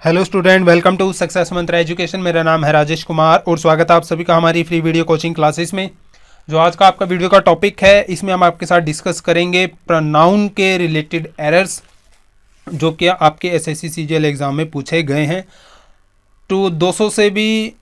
Hello student, welcome to Success Mantra Education. मेरा नाम है राजेश कुमार और स्वागत है आप सभी का हमारी फ्री वीडियो कोचिंग क्लासेस में। जो आज का आपका वीडियो का टॉपिक है, इसमें हम आपके साथ डिस्कस करेंगे प्रोनाउन के रिलेटेड एरर्स जो कि आपके एसएससी सीजीएल एग्ज़ाम में पूछे गए हैं। तो 200 से भी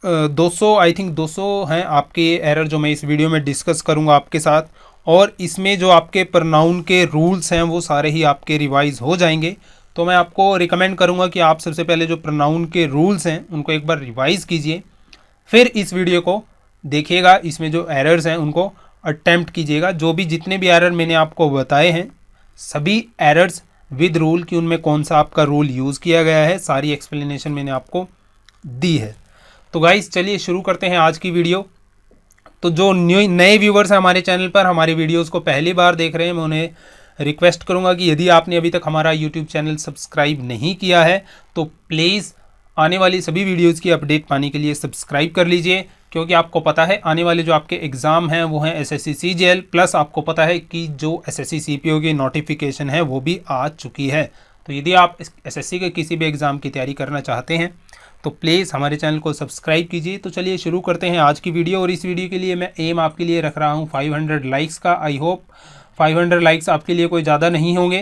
200 आई थिंक 200 हैं आपके एरर जो मैं इस वीडियो में डिस्कस करूंगा आपके साथ। और इसमें जो आपके प्रोनाउन के रूल्स हैं वो सारे ही आपके रिवाइज हो जाएंगे। तो मैं आपको रिकमेंड करूंगा कि आप सबसे पहले जो प्रोनाउन के रूल्स हैं उनको एक बार रिवाइज कीजिए, फिर इस वीडियो को देखिएगा। इसमें जो एरर्स हैं उनको अटेम्प्ट कीजिएगा। जो भी जितने भी एरर मैंने आपको बताए हैं, सभी एरर्स विद रूल कि उनमें कौन सा आपका रूल यूज़ किया गया है, सारी एक्सप्लेनेशन मैंने आपको दी है। तो गाइस चलिए शुरू करते हैं आज की वीडियो। तो जो नए व्यूवर्स हैं हमारे चैनल पर, हमारी वीडियोस को पहली बार देख रहे हैं, मैं उन्हें रिक्वेस्ट करूंगा कि यदि आपने अभी तक हमारा यूट्यूब चैनल सब्सक्राइब नहीं किया है तो प्लीज़ आने वाली सभी वीडियोस की अपडेट पाने के लिए सब्सक्राइब कर लीजिए। क्योंकि आपको पता है आने वाले जो आपके एग्ज़ाम हैं वो हैं एसएससी सीजीएल, प्लस आपको पता है कि जो एसएससी सीपीओ की नोटिफिकेशन है वो भी आ चुकी है। तो यदि आप एसएससी के किसी भी एग्ज़ाम की तैयारी करना चाहते हैं तो प्लीज़ हमारे चैनल को सब्सक्राइब कीजिए। तो चलिए शुरू करते हैं आज की वीडियो। और इस वीडियो के लिए मैं एम आपके लिए रख रहा हूँ 500 लाइक्स का। आई होप 500 लाइक्स आपके लिए कोई ज़्यादा नहीं होंगे।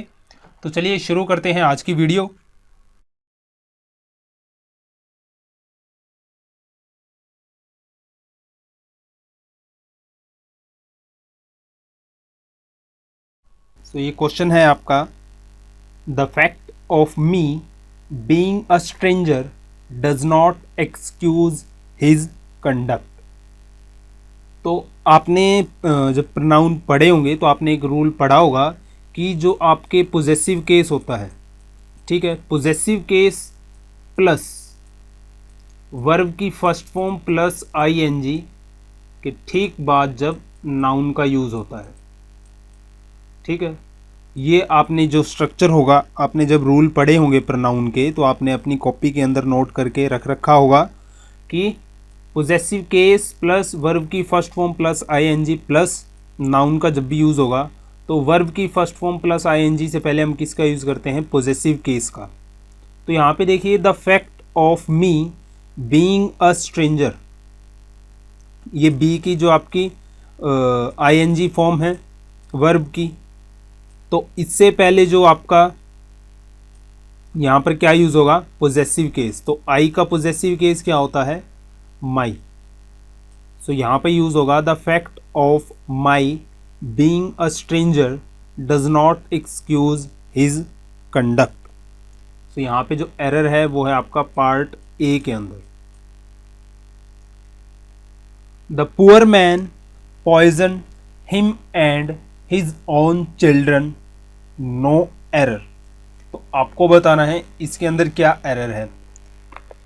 तो चलिए शुरू करते हैं आज की वीडियो। तो ये क्वेश्चन है आपका, the fact of me being a stranger does not excuse his conduct. तो आपने जब प्रोनाउन पढ़े होंगे तो आपने एक रूल पढ़ा होगा कि जो आपके पोजेसिव केस होता है, ठीक है, पोजेसिव केस प्लस वर्ब की फर्स्ट फॉर्म प्लस आईएनजी के ठीक बाद जब नाउन का यूज़ होता है, ठीक है, ये आपने जो स्ट्रक्चर होगा, आपने जब रूल पढ़े होंगे प्रोनाउन के तो आपने अपनी कॉपी के अंदर नोट करके रख रखा होगा कि पोजेसिव केस प्लस वर्ब की first form plus ING plus noun का जब भी यूज़ होगा तो वर्ब की फर्स्ट फॉर्म प्लस आईएनजी से पहले हम किसका यूज़ करते हैं, पोजेसिव केस का। तो यहाँ पे देखिए, the fact of me being a stranger, ये बी की जो आपकी आईएनजी फॉर्म है वर्ब की, तो इससे पहले जो आपका यहाँ पर क्या यूज़ होगा, पोजेसिव केस। तो आई का पोजेसिव केस क्या होता है, माई। सो यहाँ पे यूज़ होगा the fact of my being a stranger does not excuse his conduct. So यहाँ पे जो एरर है वो है आपका पार्ट ए के अंदर। The poor man poison him and his own children, no error. तो आपको बताना है इसके अंदर क्या एरर है।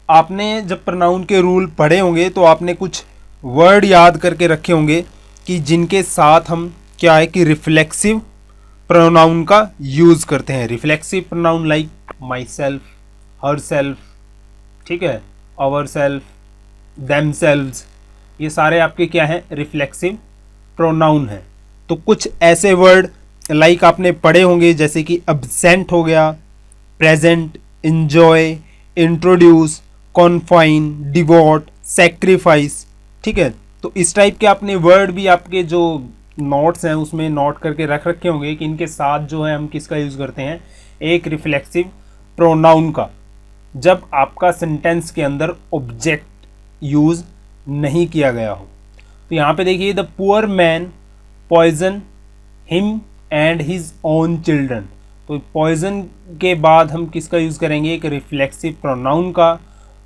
आपने जब प्रोनाउन के रूल पढ़े होंगे तो आपने कुछ वर्ड याद करके रखे होंगे कि जिनके साथ हम क्या है कि रिफ्लेक्सिव प्रोनाउन का यूज़ करते हैं। Reflexive pronoun like my self, her self, ठीक है, आवर सेल्फ, देम सेल्व्स, ये सारे आपके क्या हैं, रिफ्लेक्सिव प्रोनाउन हैं। तो कुछ ऐसे वर्ड लाइक आपने पढ़े होंगे जैसे कि अब्सेंट हो गया, present, enjoy, introduce, confine, devote, sacrifice, ठीक है। तो इस टाइप के आपने वर्ड भी आपके जो नोट्स हैं उसमें नोट करके रख रखे होंगे कि इनके साथ जो है हम किसका यूज़ करते हैं, एक रिफ्लेक्सिव प्रोनाउन का, जब आपका सेंटेंस के अंदर ऑब्जेक्ट यूज़ नहीं किया गया हो। तो यहाँ पे देखिए, the poor man poison him and his own children. तो पॉइजन के बाद हम किसका यूज़ करेंगे, एक रिफ्लेक्सिव प्रोनाउन का।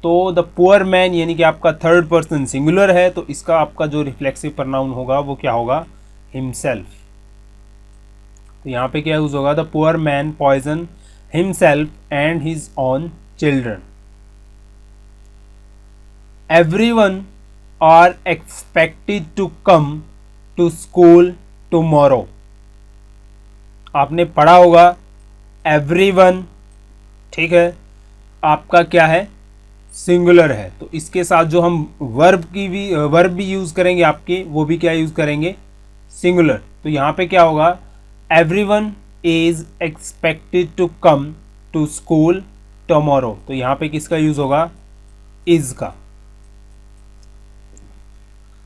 तो द पुअर मैन यानी कि आपका थर्ड पर्सन सिंगुलर है, तो इसका आपका जो रिफ्लेक्सिव प्रोनाउन होगा वो क्या होगा, हिमसेल्फ। तो यहाँ पे क्या यूज़ होगा, the poor man poison himself and his own children. Everyone are expected to come to school tomorrow. आपने पढ़ा होगा एवरीवन, ठीक है, आपका क्या है, सिंगुलर है, तो इसके साथ जो हम वर्ब भी यूज़ करेंगे आपके, वो भी क्या यूज़ करेंगे, सिंगुलर। तो यहाँ पे क्या होगा, everyone is expected to come to school tomorrow, तो यहाँ पे किसका यूज होगा, इज का।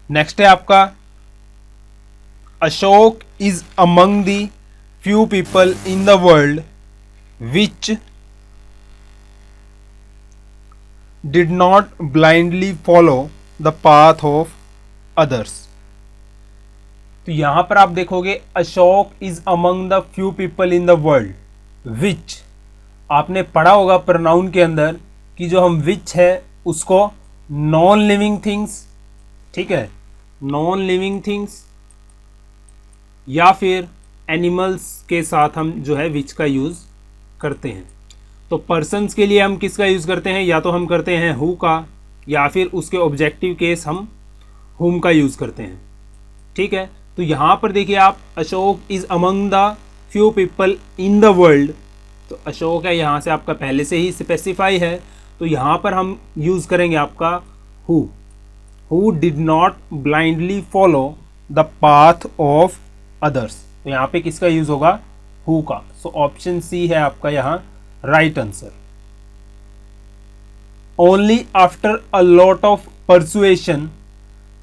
नेक्स्ट है आपका Ashok is among the few people in the world which did not blindly follow the path of others. तो यहां पर आप देखोगे Ashok is among the few people in the world, which आपने पढ़ा होगा प्रोनाउन के अंदर कि जो हम विच है उसको नॉन लिविंग थिंग्स, ठीक है, नॉन लिविंग थिंग्स या फिर एनिमल्स के साथ हम जो है विच का यूज करते हैं। तो पर्सन्स के लिए हम किसका यूज करते हैं, या तो हम करते हैं हु का, या फिर उसके ऑब्जेक्टिव केस हम हुम का यूज करते हैं, ठीक है। तो यहां पर देखिए आप, Ashok is among the few people in the world, तो अशोक है यहाँ से आपका पहले से ही स्पेसिफाई है, तो यहाँ पर हम यूज करेंगे आपका who did not blindly follow the path of others, तो यहाँ पे किसका यूज होगा, हु का। सो ऑप्शन सी है आपका यहाँ right answer. Only after a lot of persuasion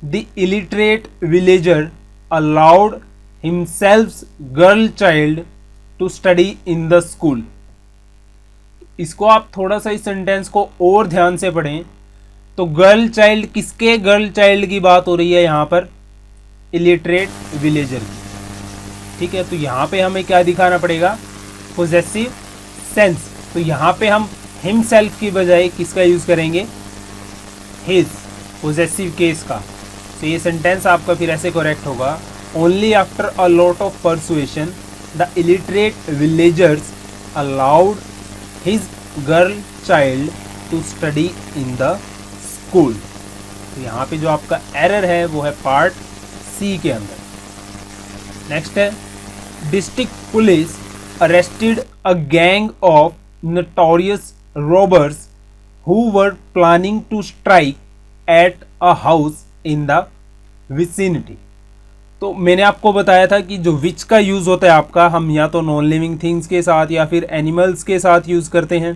the illiterate villager allowed himself's girl child to study in the school। इसको आप थोड़ा सा इस सेंटेंस को और ध्यान से पढ़ें तो गर्ल चाइल्ड, किसके गर्ल चाइल्ड की बात हो रही है यहाँ पर, इलिटरेट विलेजर की, ठीक है। तो यहाँ पे हमें क्या दिखाना पड़ेगा, पोजेसिव सेंस, तो यहाँ पे हम हिमसेल्फ की बजाय किसका यूज करेंगे, हिज, पोजेसिव केस का। तो ये सेंटेंस आपका फिर ऐसे करेक्ट होगा, only after a lot of persuasion the illiterate villagers allowed his girl child to study in the school. तो यहाँ पे जो आपका एरर है वो है पार्ट सी के अंदर। नेक्स्ट है district police arrested a gang of notorious robbers who were planning to strike at a house in the vicinity. तो मैंने आपको बताया था कि जो विच का यूज होता है आपका, हम या तो नॉन लिविंग थिंग्स के साथ या फिर एनिमल्स के साथ यूज करते हैं,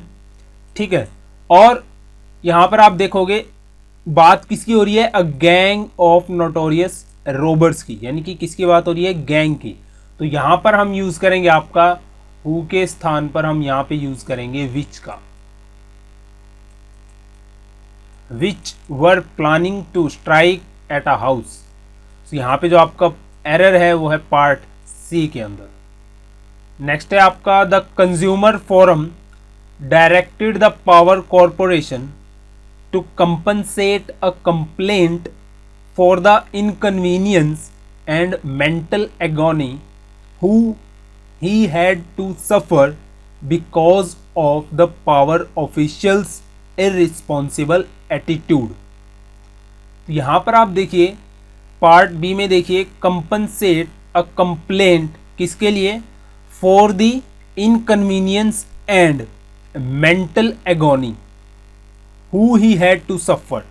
ठीक है। और यहां पर आप देखोगे बात किसकी हो रही है, अ गैंग ऑफ नोटोरियस रोबर्स की, यानी कि किसकी बात हो रही है, गैंग की। तो यहां पर हम यूज करेंगे आपका हु के स्थान पर हम यहां पे यूज करेंगे विच का, which were planning to strike at a house. तो यहाँ पे जो आपका एरर है वो है पार्ट सी के अंदर। नेक्स्ट है आपका the consumer forum directed the power corporation to compensate a complaint for the inconvenience and mental agony who he had to suffer because of the power officials irresponsible attitude. तो यहां पर आप देखिए part B में देखिए, compensate a complaint किसके लिए, for the inconvenience and mental agony who he had to suffer,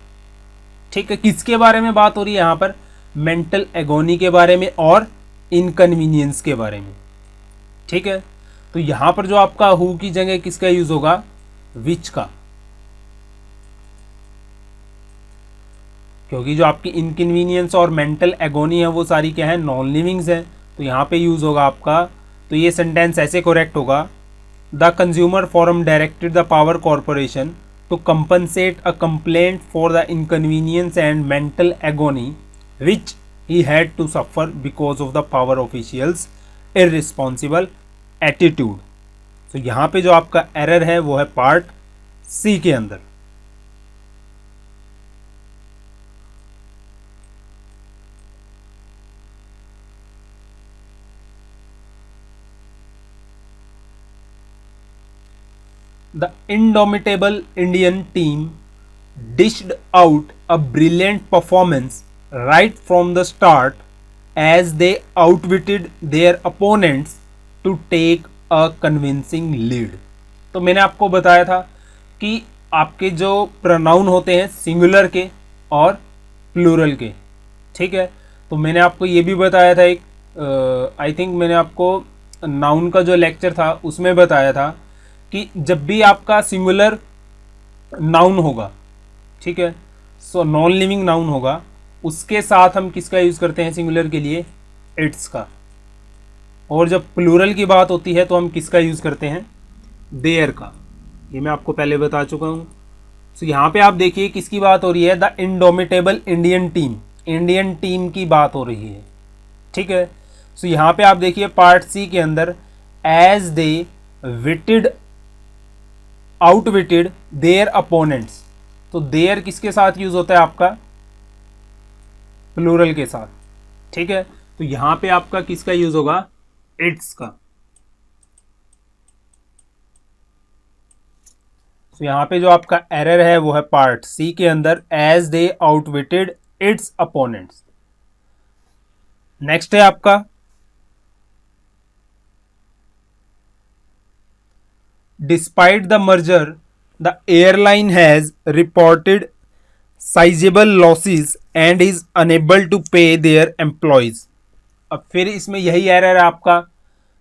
ठीक है। किसके बारे में बात हो रही है यहां पर, मेंटल एगोनी के बारे में और इनकन्वीनियंस के बारे में, ठीक है। तो यहां पर जो आपका हु की जगह किसका यूज होगा, विच का, क्योंकि जो आपकी इनकन्वीनियंस और मेंटल एगोनी है वो सारी क्या है, नॉन लिविंग्स है। तो यहाँ पे यूज होगा आपका, तो ये सेंटेंस ऐसे करेक्ट होगा, the consumer forum directed the power corporation to compensate a complaint for the inconvenience and mental agony which he had to suffer because of the power officials irresponsible attitude. तो यहाँ पे जो आपका error है वो है part C के अंदर। The indomitable Indian team dished out a brilliant performance right from the start as they outwitted their opponents to take a convincing lead। तो मैंने आपको बताया था कि आपके जो प्रोनाउन होते हैं सिंगुलर के और प्लूरल के, ठीक है। तो मैंने आपको ये भी बताया था, एक आई थिंक मैंने आपको नाउन का जो लेक्चर था उसमें बताया था कि जब भी आपका सिंगुलर नाउन होगा, ठीक है, सो नॉन लिविंग नाउन होगा, उसके साथ हम किसका यूज करते हैं सिंगुलर के लिए? इट्स का। और जब प्लूरल की बात होती है तो हम किसका यूज करते हैं? देयर का। ये मैं आपको पहले बता चुका हूं। तो यहाँ पे आप देखिए किसकी बात हो रही है? The indomitable Indian team, Indian team की बात हो रही है, ठीक है। सो यहाँ पे आप देखिए पार्ट सी के अंदर, as they witted outwitted their opponents, तो देयर किसके साथ यूज होता है आपका? प्लूरल के साथ, ठीक है। तो यहां पे आपका किसका यूज होगा? इट्स का। तो यहां पे जो आपका एरर है वो है पार्ट सी के अंदर, as they outwitted its opponents. Next है आपका despite the merger the airline has reported sizeable losses and is unable to pay their employees. अब फिर इसमें यही एरर है आपका।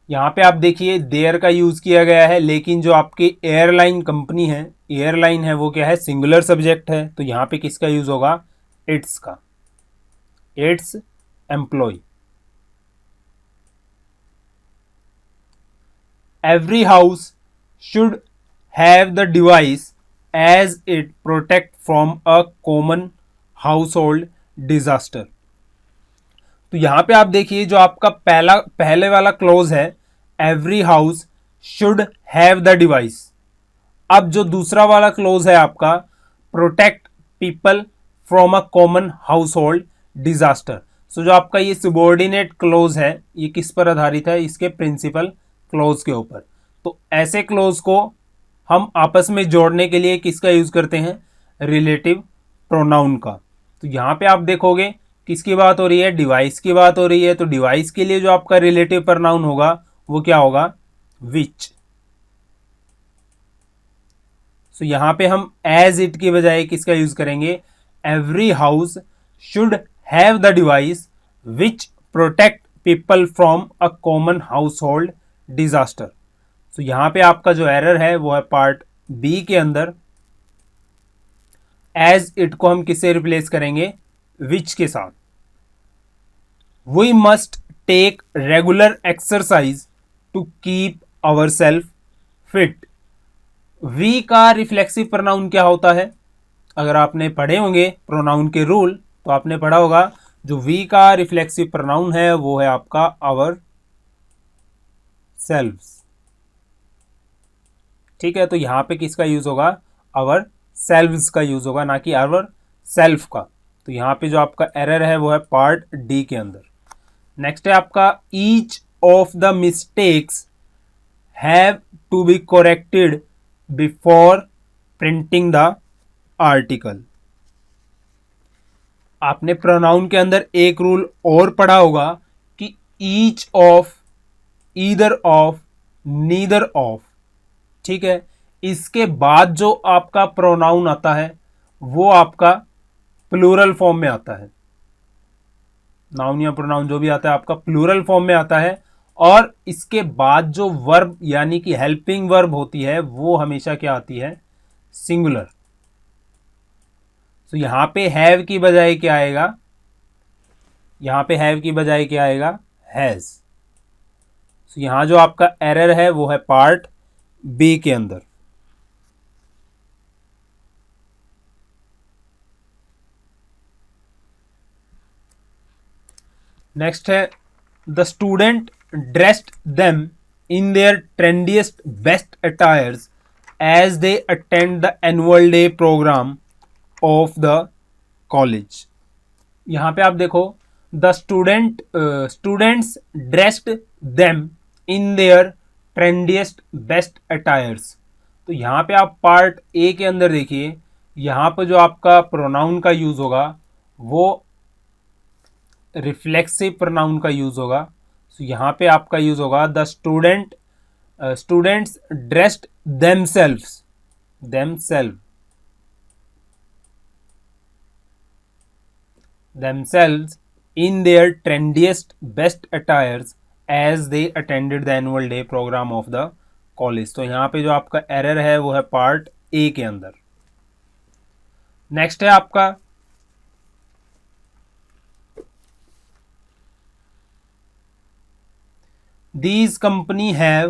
यहाँ पे आप देखिए देयर का यूज किया गया है, लेकिन जो आपकी एयरलाइन कंपनी है, एयरलाइन है, वो क्या है? सिंगुलर सब्जेक्ट है। तो यहाँ पे किसका यूज होगा? इट्स का। Its employ. Every house should have the device as it protect from a common household disaster. तो यहां पे आप देखिए जो आपका पहले वाला क्लोज है, every house should have the device. अब जो दूसरा वाला क्लोज है आपका, protect people from a common household disaster. So जो आपका ये सबॉर्डिनेट क्लोज है, ये किस पर आधारित है? इसके प्रिंसिपल क्लोज के ऊपर। तो ऐसे क्लोज को हम आपस में जोड़ने के लिए किसका यूज करते हैं? रिलेटिव प्रोनाउन का। तो यहां पे आप देखोगे किसकी बात हो रही है? डिवाइस की बात हो रही है। तो डिवाइस के लिए जो आपका रिलेटिव प्रोनाउन होगा वो क्या होगा? विच। सो यहां पे हम एज इट की बजाय किसका यूज करेंगे? Every house should have the device which protect people from a common household disaster. तो यहां पे आपका जो एरर है वो है पार्ट बी के अंदर, एज इट को हम किससे रिप्लेस करेंगे? विच के साथ। We must take regular exercise to keep ourself fit. We का रिफ्लेक्सिव प्रोनाउन क्या होता है? अगर आपने पढ़े होंगे प्रोनाउन के रूल तो आपने पढ़ा होगा जो वी का रिफ्लेक्सिव प्रोनाउन है वो है आपका आवर सेल्व्स, ठीक है। तो यहां पे किसका यूज होगा? आवर सेल्व्स का यूज होगा, ना कि आवर सेल्फ का। तो यहां पे जो आपका एरर है वो है पार्ट डी के अंदर। नेक्स्ट है आपका each of the mistakes have to be corrected before printing the article. आपने प्रोनाउन के अंदर एक रूल और पढ़ा होगा कि each of, either of, neither of, ठीक है। इसके बाद जो आपका प्रोनाउन आता है वो आपका प्लूरल फॉर्म में आता है। नाउन या प्रोनाउन जो भी आता है आपका प्लूरल फॉर्म में आता है, और इसके बाद जो वर्ब यानी कि हेल्पिंग वर्ब होती है वो हमेशा क्या आती है? सिंगुलर। तो यहां पे हैव की बजाय क्या आएगा? यहां पे हैव की बजाय क्या आएगा? हैज। तो यहां जो आपका एरर है वो है पार्ट बी के अंदर। नेक्स्ट है the student dressed them in their trendiest best attires as they attend the annual day programme of the college. यहां पे आप देखो the students dressed them in their trendiest best attires. तो यहां पे आप पार्ट ए के अंदर देखिए, यहां पर जो आपका प्रोनाउन का यूज होगा वो रिफ्लेक्सिव प्रोनाउन का यूज होगा। तो यहां पे आपका यूज होगा the students dressed themselves, themselves in their trendiest best attires as they attended the annual day program of the college. तो यहाँ पे जो आपका एरर है वो है पार्ट ए के अंदर। नेक्स्ट है आपका these company have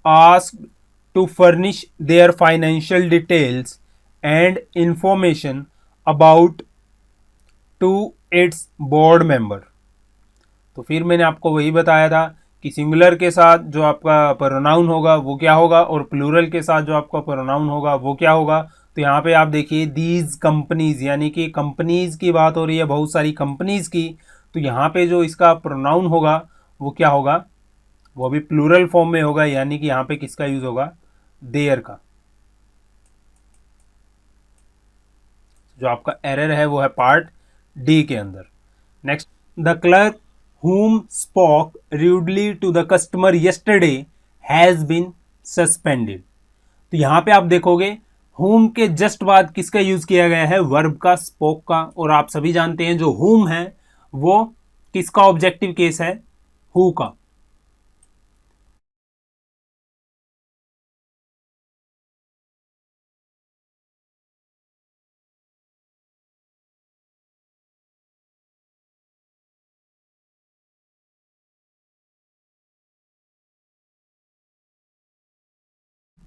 asked to furnish their financial details and information about to its board member। तो फिर मैंने आपको वही बताया था कि सिंगुलर के साथ जो आपका प्रोनाउन होगा वो क्या होगा और प्लूरल के साथ जो आपका प्रोनाउन होगा वो क्या होगा। तो यहाँ पे आप देखिए दीज कंपनीज, यानी कि कंपनीज की बात हो रही है, बहुत सारी कंपनीज की। तो यहाँ पे जो इसका प्रोनाउन होगा वो क्या होगा, वो भी प्लूरल फॉर्म में होगा, यानी कि यहाँ पे किसका यूज होगा, देयर का। जो आपका एरर है वो है पार्ट डी के अंदर। Next, the clerk whom spoke rudely to the customer yesterday has been suspended। तो यहां पे आप देखोगे whom के जस्ट बाद किसका यूज किया गया है, वर्ब का, स्पोक का। और आप सभी जानते हैं जो whom है वो किसका ऑब्जेक्टिव केस है, who का।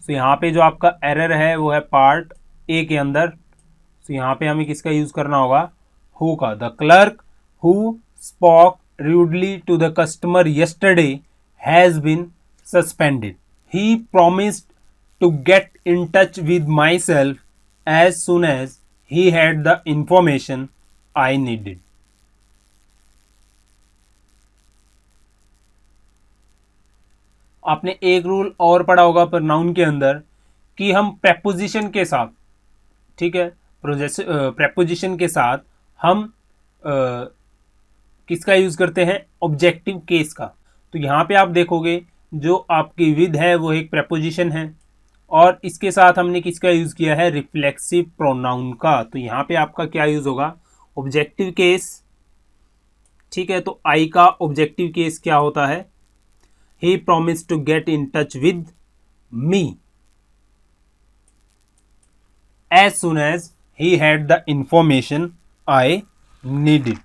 तो यहाँ पे जो आपका एरर है वो है पार्ट ए के अंदर। तो यहाँ पे हमें किसका यूज करना होगा, हु का। The clerk who spoke rudely to the customer yesterday has been suspended. He promised to get in touch with myself as soon as he had the information I needed। आपने एक rule और पढ़ा होगा pronoun के अंदर कि हम preposition के साथ, ठीक है, प्रेपोजिशन के साथ हम किसका यूज करते हैं, ऑब्जेक्टिव केस का। तो यहाँ पे आप देखोगे जो आपकी विद है वो एक प्रेपोजिशन है और इसके साथ हमने किसका यूज किया है, रिफ्लेक्सिव प्रोनाउन का। तो यहाँ पे आपका क्या यूज होगा, ऑब्जेक्टिव केस। ठीक है, तो आई का ऑब्जेक्टिव केस क्या होता है, he promised to get in touch with me as soon as he had the information I needed।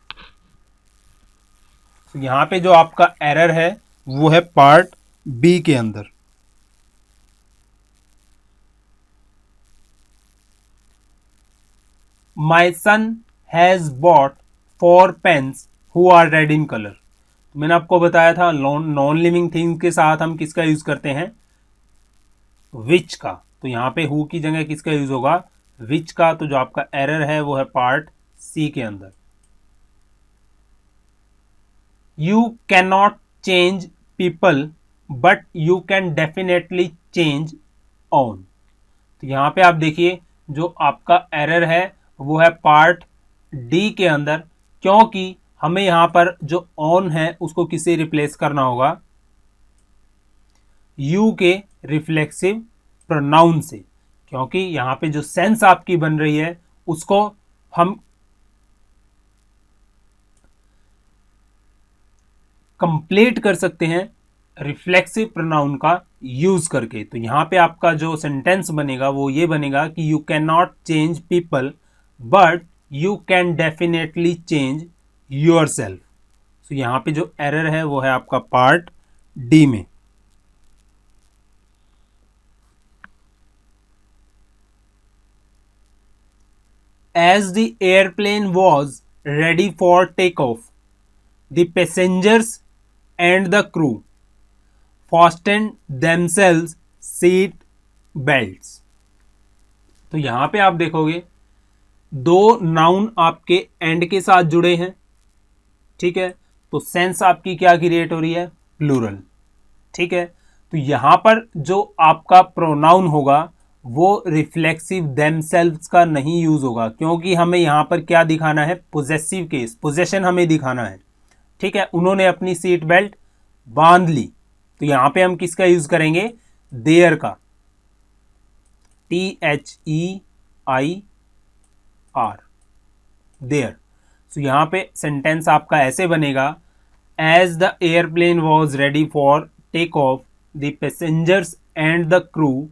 तो यहां पे जो आपका एरर है वो है पार्ट बी के अंदर। My son has bought 4 pens who are red in color। मैंने आपको बताया था नॉन लिविंग थिंग के साथ हम किसका यूज करते हैं, विच का। तो यहां पे हु की जगह किसका यूज होगा, विच का। तो जो आपका एरर है वो है पार्ट सी के अंदर। You can not change people but you can definitely change on. तो यहां पे आप देखिए जो आपका एरर है वो है पार्ट डी के अंदर, क्योंकि हमें यहां पर जो ऑन है उसको किससे रिप्लेस करना होगा, यू के रिफ्लेक्सिव प्रोनाउन से। क्योंकि यहां पे जो सेंस आपकी बन रही है उसको हम कंप्लीट कर सकते हैं रिफ्लेक्सिव प्रोनाउन का यूज करके। तो यहां पे आपका जो सेंटेंस बनेगा वो ये बनेगा कि you can not change people but you can definitely change your self. तो यहां पे जो एरर है वो है आपका पार्ट डी में। As the airplane was ready for takeoff, the passengers and the crew fastened themselves seat belts। तो यहां पे आप देखोगे दो नाउन आपके एंड के साथ जुड़े हैं, ठीक है, तो सेंस आपकी क्या क्रिएट हो रही है, प्लूरल। ठीक है, तो यहां पर जो आपका प्रोनाउन होगा वो रिफ्लेक्सिव देमसेल्व्स का नहीं यूज होगा, क्योंकि हमें यहां पर क्या दिखाना है, पोजेसिव केस, पोजेशन हमें दिखाना है। ठीक है, उन्होंने अपनी सीट बेल्ट बांध ली। तो यहां पे हम किसका यूज करेंगे, देयर का, THEIR, देयर। तो यहां पे सेंटेंस आपका ऐसे बनेगा, as the airplane was ready for take off the passengers and the crew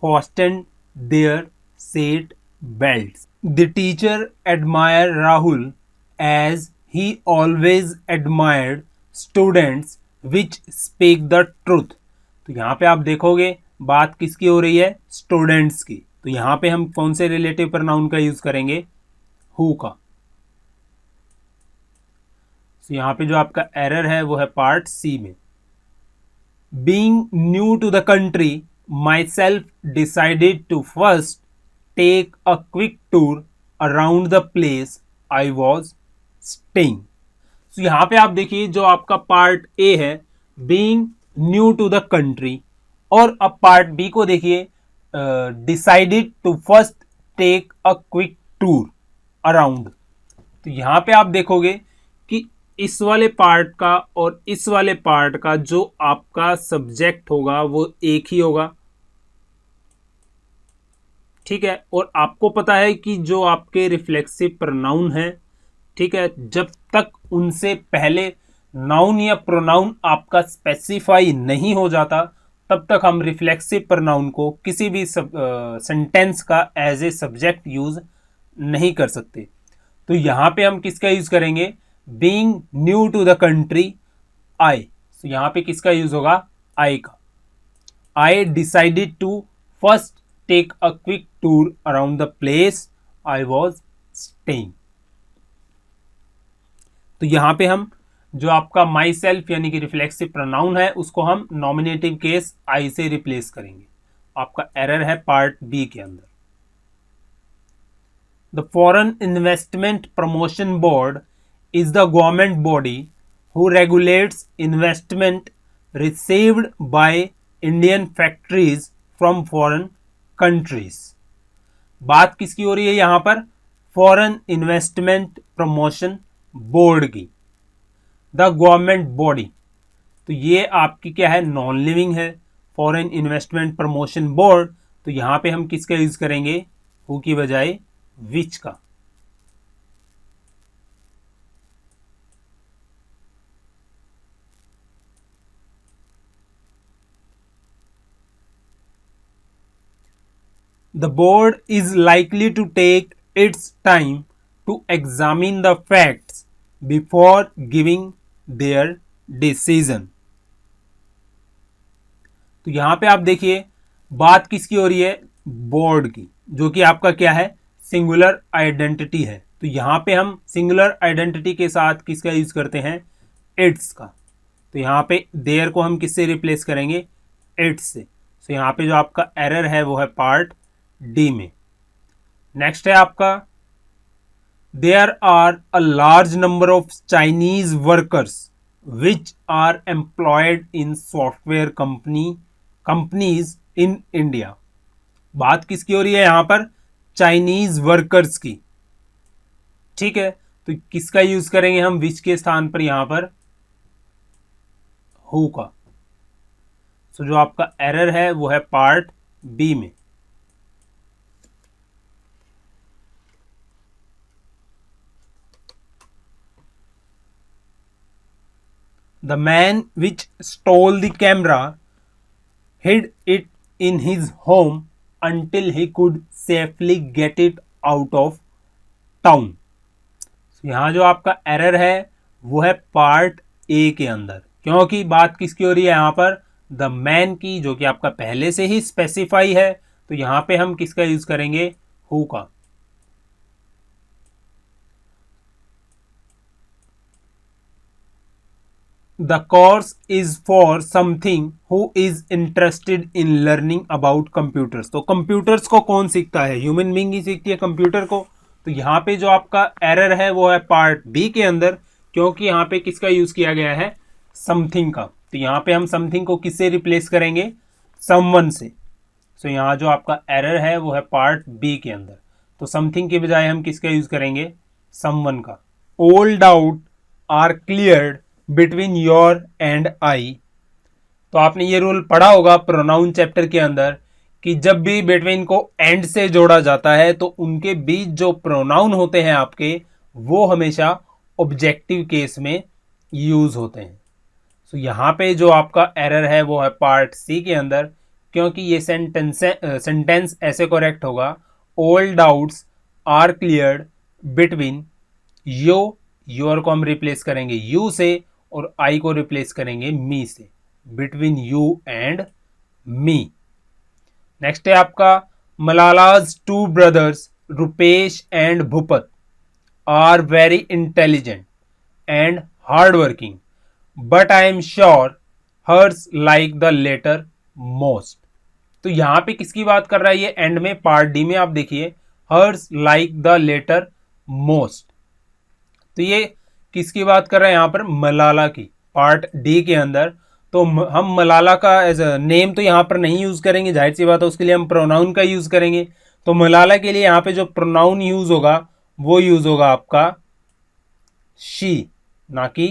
fastened their seat belts. The teacher admired Rahul as he always admired students which speak the truth. तो यहाँ पे आप देखोगे बात किसकी हो रही है, स्टूडेंट्स की। तो यहाँ पे हम कौन से रिलेटिव प्रोनाउन का यूज करेंगे, हु का। तो यहाँ पे जो आपका एरर है वो है पार्ट सी में। Being new to the country myself decided to first take a quick tour around the place I was staying. तो यहाँ पे आप देखिए जो आपका पार्ट ए है being new to the country, और अब पार्ट बी को देखिए decided to first take a quick tour around. तो यहाँ पे आप देखोगे कि इस वाले पार्ट का और इस वाले पार्ट का जो आपका सब्जेक्ट होगा वो एक ही होगा, ठीक है। और आपको पता है कि जो आपके रिफ्लेक्सिव प्रोनाउन है, ठीक है, जब तक उनसे पहले नाउन या प्रोनाउन आपका स्पेसिफाई नहीं हो जाता तब तक हम रिफ्लेक्सिव प्रोनाउन को किसी भी सेंटेंस का एज ए सब्जेक्ट यूज नहीं कर सकते। तो यहां पे हम किसका यूज करेंगे, being new to the country I. तो यहां पे किसका यूज होगा, आई का। I decided to first take a quick tour around the place I was staying. तो यहां पे हम जो आपका माई सेल्फ यानी कि रिफ्लेक्सिव प्रोनाउन है उसको हम नॉमिनेटिव केस आई से रिप्लेस करेंगे। आपका एरर है पार्ट बी के अंदर। The foreign investment promotion board is the government body who regulates investment received by Indian factories from foreign countries। बात किसकी हो रही है यहां पर, फॉरेन इन्वेस्टमेंट प्रमोशन बोर्ड की, द गवर्नमेंट बॉडी। तो ये आपकी क्या है, नॉन लिविंग है, फॉरेन इन्वेस्टमेंट प्रमोशन बोर्ड। तो यहां पे हम किसका यूज करेंगे, हु की बजाय विच का। The board is likely to take its time to examine the facts before giving their decision। तो यहां पे आप देखिए बात किसकी हो रही है, बोर्ड की, जो कि आपका क्या है, सिंगुलर आइडेंटिटी है। तो यहां पे हम सिंगुलर आइडेंटिटी के साथ किसका यूज करते हैं, इट्स का। तो यहां पे देयर को हम किससे रिप्लेस करेंगे, इट्स से। तो यहां पे जो आपका एरर है वो है पार्ट डी में। नेक्स्ट है आपका, there are a large number of Chinese workers which are employed in software companies in India. बात किसकी हो रही है यहां पर, चाइनीज वर्कर्स की, ठीक है। तो किसका यूज करेंगे हम, विच के स्थान पर यहां पर हु का। तो जो आपका एरर है वो है पार्ट बी में। The man which stole the camera hid it in his home until he could safely get it out of town। यहां जो आपका एरर है वो है पार्ट ए के अंदर, क्योंकि बात किसकी हो रही है यहां पर, द मैन की, जो कि आपका पहले से ही स्पेसिफाई है। तो यहां पे हम किसका यूज करेंगे, हु का। The course is for something who is interested in learning about computers। तो कंप्यूटर्स को कौन सीखता है, ह्यूमन बीइंग ही सीखती है कंप्यूटर को। तो यहाँ पे जो आपका एरर है वो है पार्ट बी के अंदर, क्योंकि यहाँ पे किसका यूज किया गया है, समथिंग का। तो यहाँ पे हम समथिंग को किससे रिप्लेस करेंगे, समवन से। तो यहाँ जो आपका एरर है वो है पार्ट बी के अंदर। तो समथिंग के बजाय हम किसका यूज करेंगे, समवन का। All doubt are cleared between your and I. तो आपने ये रूल पढ़ा होगा प्रोनाउन चैप्टर के अंदर कि जब भी बिटवीन को एंड से जोड़ा जाता है तो उनके बीच जो प्रोनाउन होते हैं आपके वो हमेशा ऑब्जेक्टिव केस में यूज होते हैं। तो यहां पे जो आपका एरर है वो है पार्ट सी के अंदर, क्योंकि ये सेंटेंस ऐसे करेक्ट होगा, all doubts are cleared between your को हम रिप्लेस करेंगे यू से और आई को रिप्लेस करेंगे मी से, between you and me. Next है आपका Malala's two brothers Rupesh and Bhupat are very intelligent and hard working but I am sure hers like the letter most. तो यहां पे किसकी बात कर रहा है ये एंड में पार्ट डी में आप देखिए, hers like the letter most. तो ये किसकी बात कर रहे हैं यहां पर, मलाला की, पार्ट डी के अंदर। तो हम मलाला का एज अ नेम तो यहां पर नहीं यूज करेंगे, जाहिर सी बात है, उसके लिए हम प्रोनाउन का यूज करेंगे। तो मलाला के लिए यहां पे जो प्रोनाउन यूज होगा वो यूज होगा आपका शी, ना कि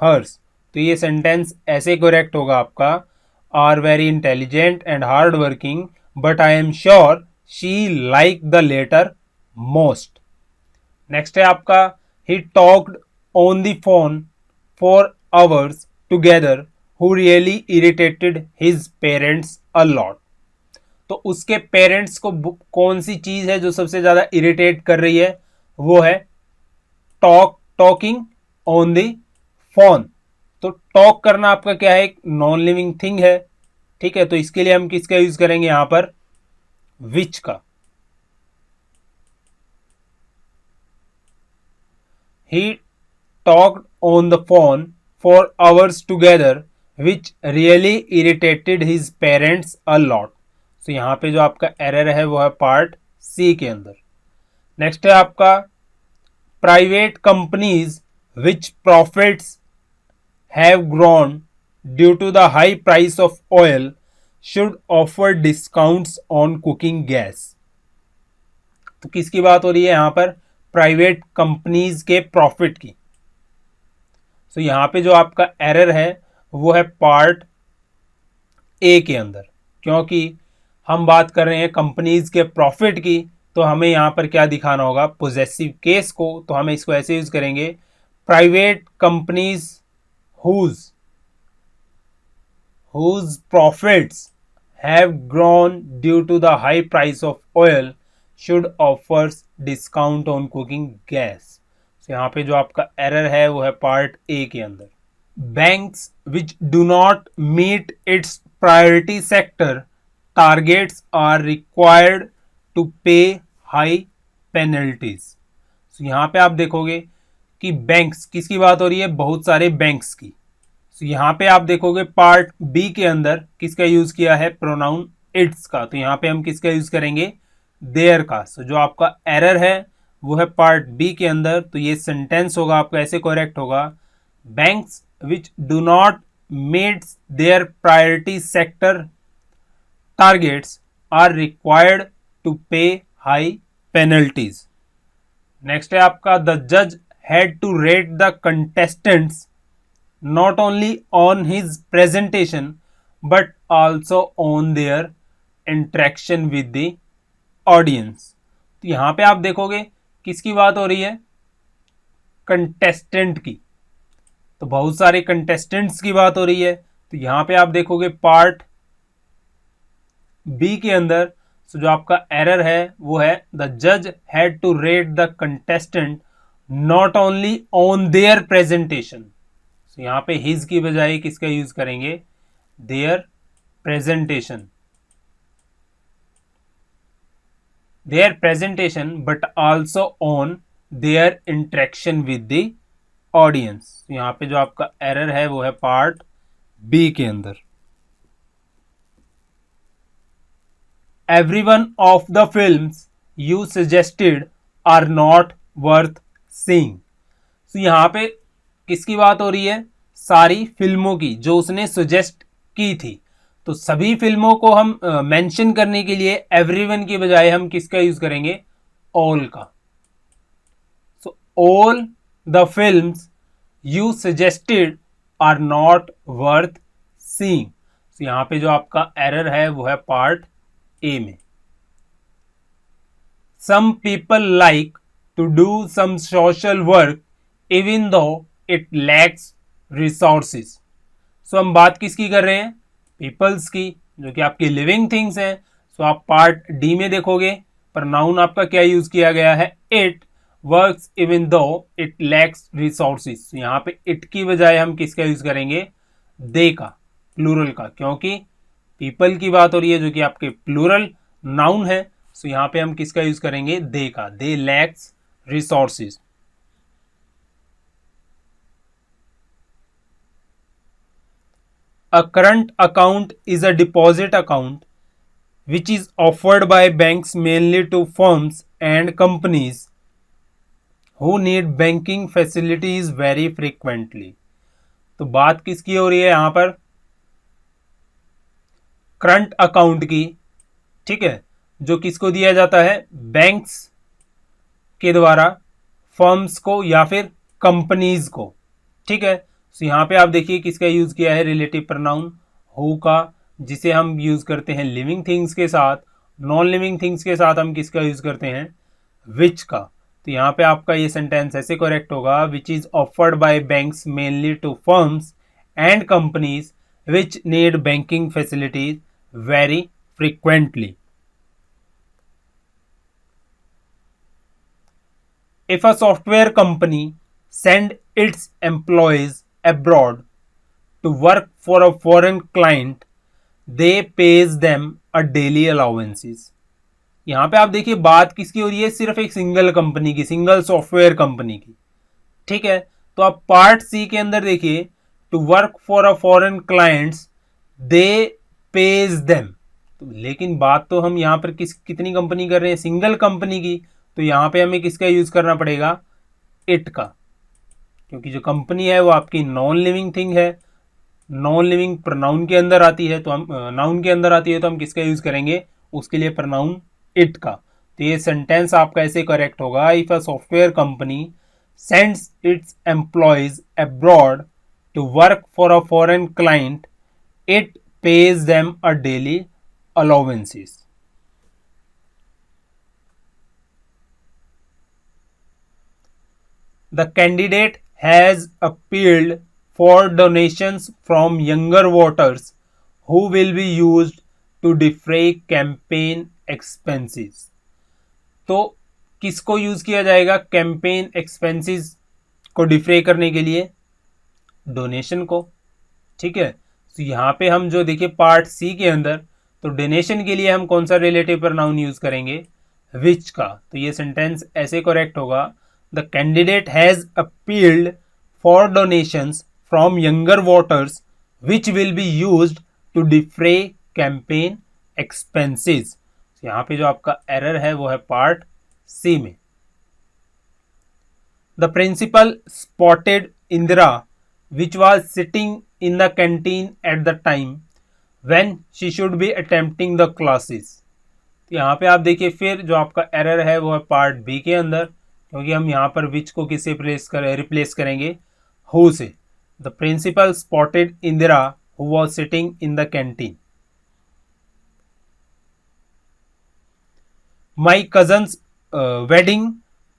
हर्स। तो ये सेंटेंस ऐसे करेक्ट होगा आपका, are very intelligent and hard working but I am sure she like the letter most. Next है आपका he talked on the phone for hours together who really irritated his parents a lot. तो उसके parents को कौन सी चीज है जो सबसे ज्यादा इरिटेट कर रही है, वो है टॉकिंग ऑन द फोन। तो टॉक करना आपका क्या है, एक नॉन लिविंग थिंग है, ठीक है। तो इसके लिए हम किसका यूज करेंगे यहां पर, विच का। ही talked on the phone for hours together which really irritated his parents a lot. तो यहां पे जो आपका एरर है वो है पार्ट सी के अंदर। नेक्स्ट है आपका private companies which profits have grown due to the high price of oil should offer discounts on cooking gas। तो किसकी बात हो रही है यहां पर, प्राइवेट कंपनीज के प्रॉफिट की। तो यहां पे जो आपका एरर है वो है पार्ट ए के अंदर, क्योंकि हम बात कर रहे हैं कंपनीज के प्रॉफिट की, तो हमें यहां पर क्या दिखाना होगा, पोजेसिव केस को। तो हमें इसको ऐसे यूज करेंगे, private companies whose profits have grown due to the high price of oil should offers discount on cooking gas। तो यहाँ पे जो आपका एरर है वो है पार्ट ए के अंदर। Banks which do not meet its priority sector targets are required to pay high penalties। तो यहाँ पे आप देखोगे कि बैंक्स, किसकी बात हो रही है, बहुत सारे बैंक्स की। तो यहां पे आप देखोगे पार्ट बी के अंदर किसका यूज किया है, प्रोनाउन इट्स का। तो यहां पे हम किसका यूज करेंगे, देयर का। तो जो आपका एरर है वो है पार्ट बी के अंदर। तो ये सेंटेंस होगा आपका ऐसे करेक्ट होगा, banks which do not meet their priority sector targets are required to pay high penalties. Next है आपका द जज had to rate the contestants not only on his presentation but also on their interaction with the audience। तो यहां पे आप देखोगे किसकी बात हो रही है, कंटेस्टेंट की। तो बहुत सारे कंटेस्टेंट्स की बात हो रही है। तो यहां पे आप देखोगे पार्ट बी के अंदर, तो जो आपका एरर है वो है द जज had to rate the contestant not only on their presentation. तो यहां पे हिज की बजाय किसका यूज करेंगे, their presentation, their presentation but also on their interaction with the audience. यहां पे जो आपका एरर है वो है पार्ट बी के अंदर। Everyone of the films you suggested are not worth seeing। तो यहां पे किसकी बात हो रही है, सारी फिल्मों की जो उसने सजेस्ट की थी। तो सभी फिल्मों को हम मेंशन करने के लिए एवरीवन की बजाय हम किसका यूज करेंगे, ऑल का। So all the films you suggested are not worth seeing. तो यहां पे जो आपका एरर है वो है पार्ट ए में। Some people like to do some social work even though it lacks resources। So हम बात किसकी कर रहे हैं, पीपल्स की। जो कि आपकी लिविंग थिंग्स हैं, सो आप पार्ट डी में देखोगे प्रोनाउन आपका क्या यूज किया गया है, it works even though it lacks resources. यहाँ पे इट की बजाय हम किसका यूज करेंगे, दे का, प्लूरल का, क्योंकि पीपल की बात हो रही है जो कि आपके प्लूरल नाउन है। सो यहाँ पे हम किसका यूज करेंगे, दे का, they lacks resources. A current account is a deposit account which is offered by banks mainly to firms and companies who need banking facilities very frequently। तो बात किसकी हो रही है यहाँ पर, करंट अकाउंट की, ठीक है, जो किसको दिया जाता है, बैंक्स के द्वारा फर्म्स को या फिर कंपनीज को, ठीक है। तो यहाँ पे आप देखिए किसका यूज किया है, रिलेटिव प्रोनाउन हु का, जिसे हम यूज करते हैं लिविंग थिंग्स के साथ। नॉन लिविंग थिंग्स के साथ हम किसका यूज करते हैं, विच का। तो यहाँ पे आपका ये सेंटेंस ऐसे करेक्ट होगा, which is offered by banks mainly to firms and companies which need banking facilities very frequently. If a software company send its employees abroad to work for a foreign client, they pays them a daily allowances। यहाँ पे आप देखिए बात किसकी हो रही है, सिर्फ एक सिंगल कंपनी की, सिंगल सॉफ्टवेयर कंपनी की, ठीक है। तो आप पार्ट सी के अंदर देखिए, to work for a foreign clients they pays them. लेकिन बात तो हम यहाँ पर कितनी कंपनी कर रहे हैं, सिंगल कंपनी की। तो यहाँ पे हमें किसका यूज करना पड़ेगा, इट का, क्योंकि जो कंपनी है वो आपकी नॉन लिविंग थिंग है, नॉन लिविंग प्रोनाउन के अंदर आती है, तो हम नाउन के अंदर आती है, तो हम किसका यूज करेंगे, उसके लिए प्रोनाउन इट का। तो ये सेंटेंस आपका ऐसे करेक्ट होगा, if a software company sends its employees abroad to work for a foreign client it pays them a daily allowances। The candidate has appealed for donations from younger voters who will be used to defray campaign expenses। तो किसको use किया जाएगा, campaign expenses को डिफ्रे करने के लिए, donation को, ठीक है। तो यहाँ पे हम जो देखिए पार्ट सी के अंदर, तो डोनेशन के लिए हम कौन सा रिलेटिव प्रोनाउन यूज करेंगे, विच का। तो ये सेंटेंस ऐसे करेक्ट होगा, the candidate has appealed for donations from younger voters which will be used to defray campaign expenses. यहाँ पे जो आपका एरर है वो है पार्ट सी में। The principal spotted Indira which was sitting in the canteen at the time when she should be attempting the classes। तो यहाँ पे आप देखिए फिर जो आपका एरर है वो है पार्ट बी के अंदर, क्योंकि हम यहाँ पर विच को किससे रिप्लेस करेंगे, हु से। The principal spotted Indira who was sitting in the canteen. My cousins wedding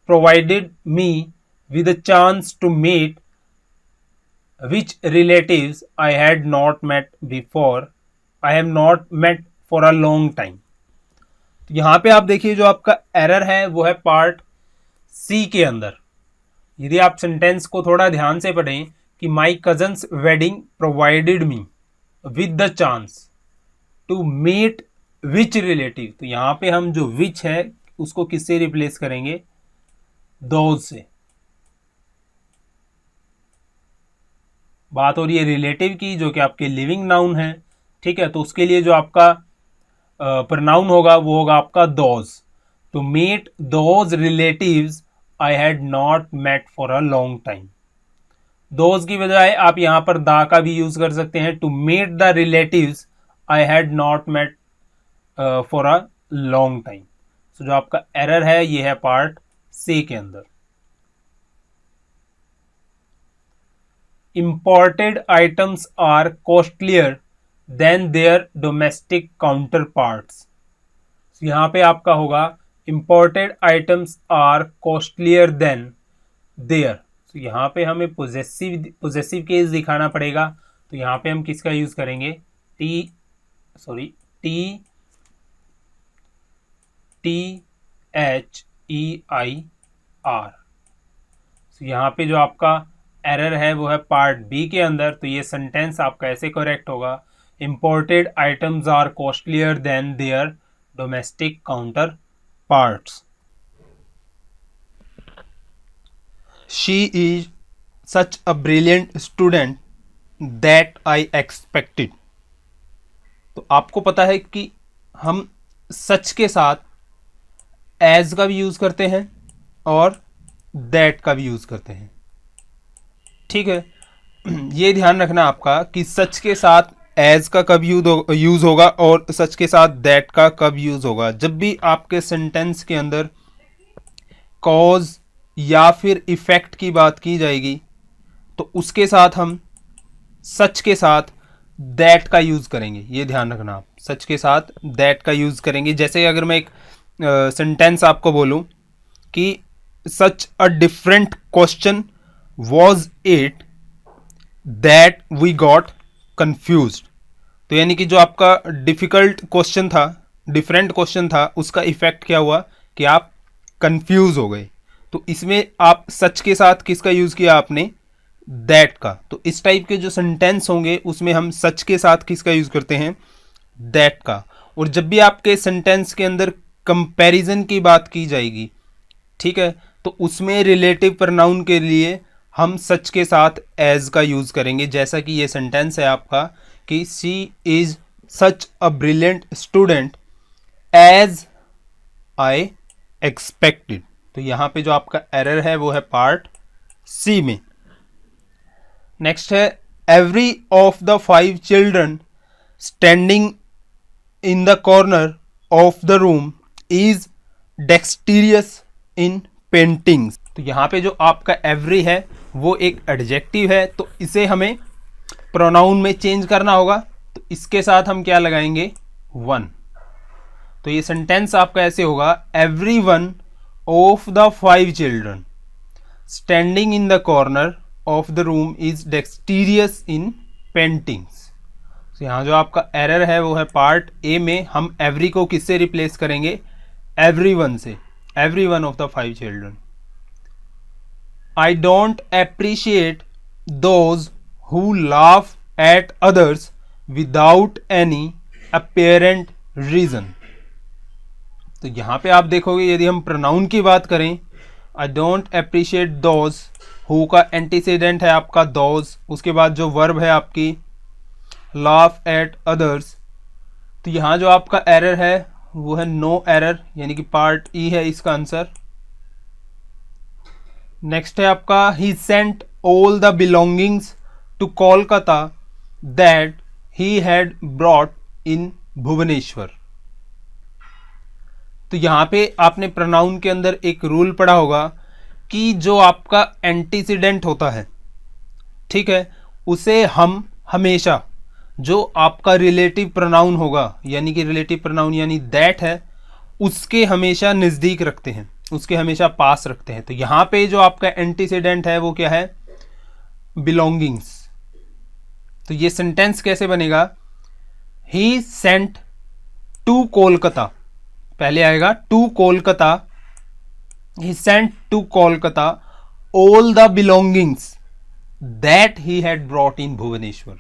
provided me with a chance to meet which relatives I had not met before, I have not met for a long time। तो यहाँ पे आप देखिए जो आपका error है वो है पार्ट सी के अंदर। यदि आप सेंटेंस को थोड़ा ध्यान से पढ़ें कि my cousins wedding provided me with the chance to meet which relative, तो यहाँ पे हम जो विच है उसको किससे रिप्लेस करेंगे, दोज से। बात हो रही है रिलेटिव की, जो कि आपके लिविंग नाउन है, ठीक है। तो उसके लिए जो आपका प्रोनाउन होगा वो होगा आपका those. To meet those relatives I had not met for a long time. Those की बजाय आप यहां पर दा का भी यूज कर सकते हैं, to meet the relatives I had not met for a long time. तो जो आपका एरर है ये है पार्ट सी के अंदर। Imported items are costlier than their domestic counterparts। so, यहाँ पे आपका होगा imported items are costlier than their। so, यहाँ पे हमें पोजेसिव केस दिखाना पड़ेगा, तो यहाँ पे हम किसका यूज करेंगे, टी सॉरी THEIR। यहाँ पे जो आपका एरर है वो है पार्ट बी के अंदर। तो ये सेंटेंस आपका ऐसे करेक्ट होगा, imported items are costlier than their domestic counterparts. She is such a brilliant student that I expected. तो आपको पता है कि हम सच के साथ एज का भी यूज करते हैं और दैट का भी यूज करते हैं। ठीक है, ये ध्यान रखना आपका कि सच के साथ एज का कब यूज होगा और सच के साथ दैट का कब यूज होगा। जब भी आपके सेंटेंस के अंदर कॉज या फिर इफेक्ट की बात की जाएगी तो उसके साथ हम सच के साथ दैट का यूज करेंगे। ये ध्यान रखना आप, सच के साथ दैट का यूज करेंगे। जैसे अगर मैं एक सेंटेंस आपको बोलूं कि such a different question was it that we got confuse. तो यानी कि जो आपका डिफिकल्ट क्वेश्चन था, डिफरेंट क्वेश्चन था, उसका इफेक्ट क्या हुआ कि आप कंफ्यूज हो गए। तो इसमें आप सच के साथ किसका यूज किया आपने, दैट का। तो इस टाइप के जो सेंटेंस होंगे उसमें हम सच के साथ किसका यूज करते हैं, दैट का। और जब भी आपके सेंटेंस के अंदर कंपैरिजन की बात की जाएगी, ठीक है, तो उसमें रिलेटिव प्रोनाउन के लिए हम सच के साथ एज का यूज करेंगे। जैसा कि ये सेंटेंस है आपका कि she is such a brilliant student as I expected. तो यहां पे जो आपका एरर है वो है पार्ट सी में। नेक्स्ट है every of the 5 children standing in the corner of the room is dexterous in paintings. तो यहाँ पे जो आपका एवरी है वो एक एडजेक्टिव है, तो इसे हमें प्रोनाउन में चेंज करना होगा। तो इसके साथ हम क्या लगाएंगे, वन। तो ये सेंटेंस आपका ऐसे होगा, every one of the 5 children standing in the corner of the room is dexterous in paintings. तो यहाँ जो आपका एरर है वो है पार्ट ए में। हम एवरी को किससे रिप्लेस करेंगे, एवरी वन से, every one of the 5 children. I don't appreciate those who laugh at others without any apparent reason. तो यहां पे आप देखोगे यदि हम प्रोनाउन की बात करें, आई डोंट अप्रिशिएट दोज, हु का एंटीसीडेंट है आपका दोज, उसके बाद जो वर्ब है आपकी लाफ एट अदर्स। तो यहां जो आपका एरर है वो है नो एरर, यानी कि पार्ट ई है इसका आंसर। नेक्स्ट है आपका he sent all the belongings to Kolkata that he had brought in Bhubaneswar. तो यहां पे आपने प्रोनाउन के अंदर एक रूल पढ़ा होगा कि जो आपका एंटीसीडेंट होता है, ठीक है, उसे हम हमेशा जो आपका रिलेटिव प्रोनाउन होगा, यानी कि रिलेटिव प्रोनाउन यानी दैट है, उसके हमेशा नज़दीक रखते हैं, उसके हमेशा पास रखते हैं। तो यहां पे जो आपका एंटीसीडेंट है वो क्या है, बिलोंगिंग्स। तो ये सेंटेंस कैसे बनेगा, ही सेंट टू कोलकाता, पहले आएगा to Kolkata, he sent to Kolkata all the belongings that he had brought in Bhubaneswar.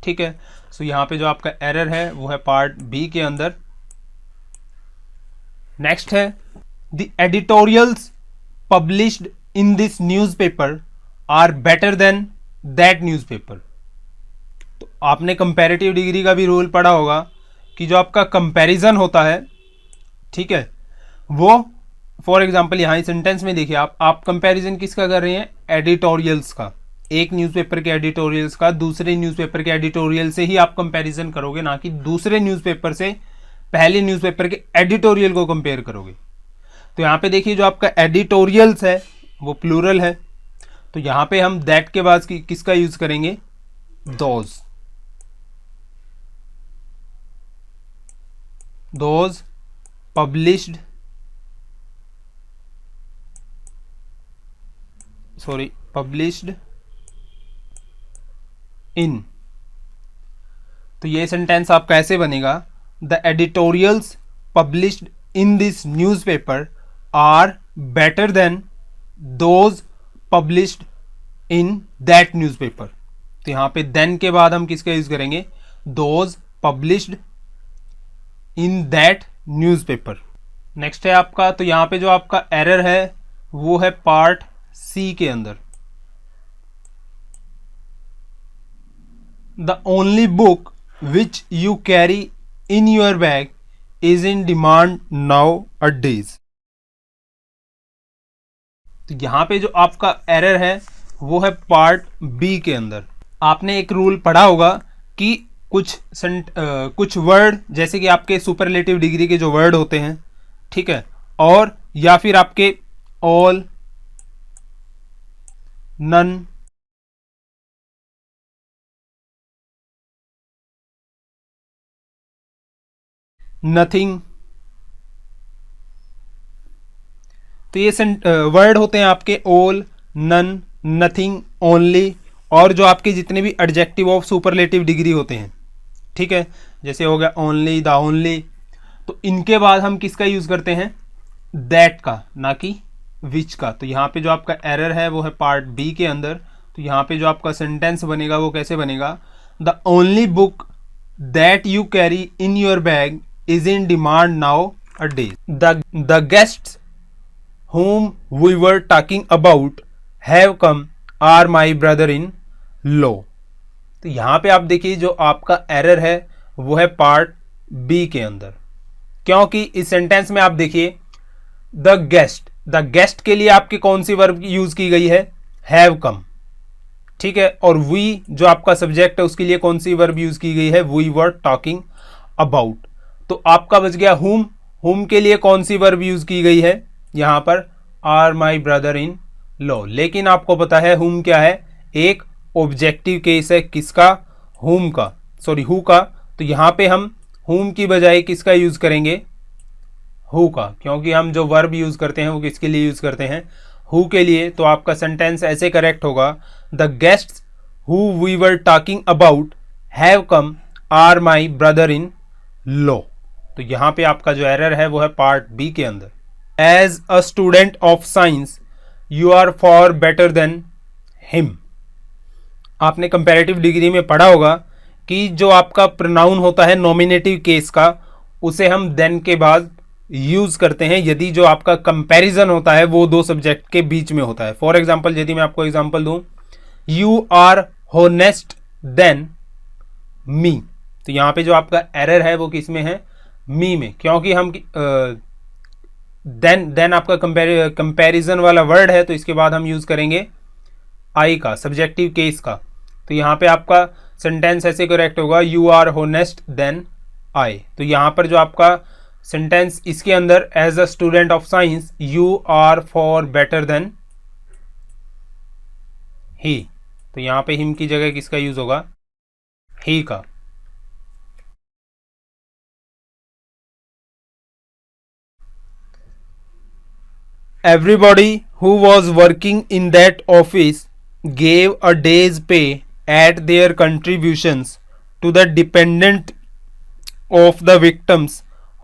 ठीक है, सो यहां पे जो आपका एरर है वो है पार्ट बी के अंदर। नेक्स्ट है the editorials published in this newspaper are better than that newspaper. तो आपने कंपैरेटिव डिग्री का भी रूल पढ़ा होगा कि जो आपका कंपैरिजन होता है, ठीक है, वो फॉर एग्जांपल यहाँ सेंटेंस में देखिए आप कंपैरिजन किसका कर रहे हैं, एडिटोरियल्स का। एक न्यूज़पेपर के एडिटोरियल्स का दूसरे न्यूज़पेपर के एडिटोरियल से ही आप कंपैरिजन करोगे, ना कि दूसरे न्यूज़पेपर से पहले न्यूज़पेपर के एडिटोरियल को कंपेयर करोगे। तो यहाँ पे देखिए जो आपका एडिटोरियल्स है वो प्लूरल है, तो यहाँ पे हम दैट के बाद किसका यूज करेंगे, दोज पब्लिश्ड, पब्लिश्ड इन। तो ये सेंटेंस आपका ऐसे बनेगा, the editorials published in this newspaper are better than those published in that newspaper. तो यहाँ पे देन के बाद हम किसका यूज करेंगे, those published in that newspaper. Next है आपका, तो यहाँ पे जो आपका एरर है वो है पार्ट सी के अंदर, the only book which you carry in your bag is in demand now a days. तो यहां पे जो आपका एरर है वो है पार्ट बी के अंदर। आपने एक रूल पढ़ा होगा कि कुछ वर्ड जैसे कि आपके सुपरलेटिव डिग्री के जो वर्ड होते हैं, ठीक है, और या फिर आपके ऑल, नन, नथिंग, तो ये वर्ड होते हैं आपके ऑल, नन, नथिंग, ओनली, और जो आपके जितने भी एडजेक्टिव ऑफ सुपरलेटिव डिग्री होते हैं, ठीक है, जैसे हो गया ओनली, द ओनली, तो इनके बाद हम किसका यूज करते हैं, दैट का, ना कि विच का। तो यहाँ पे जो आपका एरर है वो है पार्ट बी के अंदर। तो यहाँ पे जो आपका सेंटेंस बनेगा वो कैसे बनेगा, the only book that you carry in your bag is in demand now a day. The guests whom we were talking about have come are my brother in law। तो यहाँ पे आप देखिए जो आपका एरर है वो है पार्ट बी के अंदर, क्योंकि इस सेंटेंस में आप देखिए द गेस्ट के लिए आपकी कौन सी वर्ब यूज की गई है, हैव कम, ठीक है, और वी जो आपका सब्जेक्ट है उसके लिए कौन सी वर्ब यूज की गई है, वी वर टॉकिंग अबाउट। तो आपका बच गया हुम के लिए कौन सी वर्ब यूज की गई है, यहां पर are my brother in law. लेकिन आपको पता है हुम क्या है, एक ऑब्जेक्टिव केस है, किसका, हुम का, सॉरी हु का। तो यहां पे हम हुम की बजाय किसका यूज करेंगे, हु का, क्योंकि हम जो वर्ब यूज करते हैं वो किसके लिए यूज करते हैं, हु के लिए। तो आपका सेंटेंस ऐसे करेक्ट होगा, the guests who we were talking about have come are my brother in law. तो यहां पे आपका जो एरर है वो है पार्ट बी के अंदर। As a student of science, you are far better than him। आपने कंपैरेटिव डिग्री में पढ़ा होगा कि जो आपका प्रोनाउन होता है नॉमिनेटिव केस का, उसे हम देन के बाद यूज करते हैं यदि जो आपका कंपैरिजन होता है वो दो सब्जेक्ट के बीच में होता है। फॉर एग्जाम्पल यदि मैं आपको एग्जाम्पल दूं, you are honest than me, तो यहां पे जो आपका एरर है वो किस में है, मी में, क्योंकि हम देन आपका कंपैरिजन वाला वर्ड है, तो इसके बाद हम यूज करेंगे आई का, सब्जेक्टिव केस का। तो यहाँ पे आपका सेंटेंस ऐसे करेक्ट होगा, you are honest than I. तो यहाँ पर जो आपका सेंटेंस इसके अंदर, as a student of science you are far better than he, तो यहाँ पे हिम की जगह किसका यूज होगा, ही का। Everybody who was working in that office gave a day's pay at their contributions to the dependent of the victims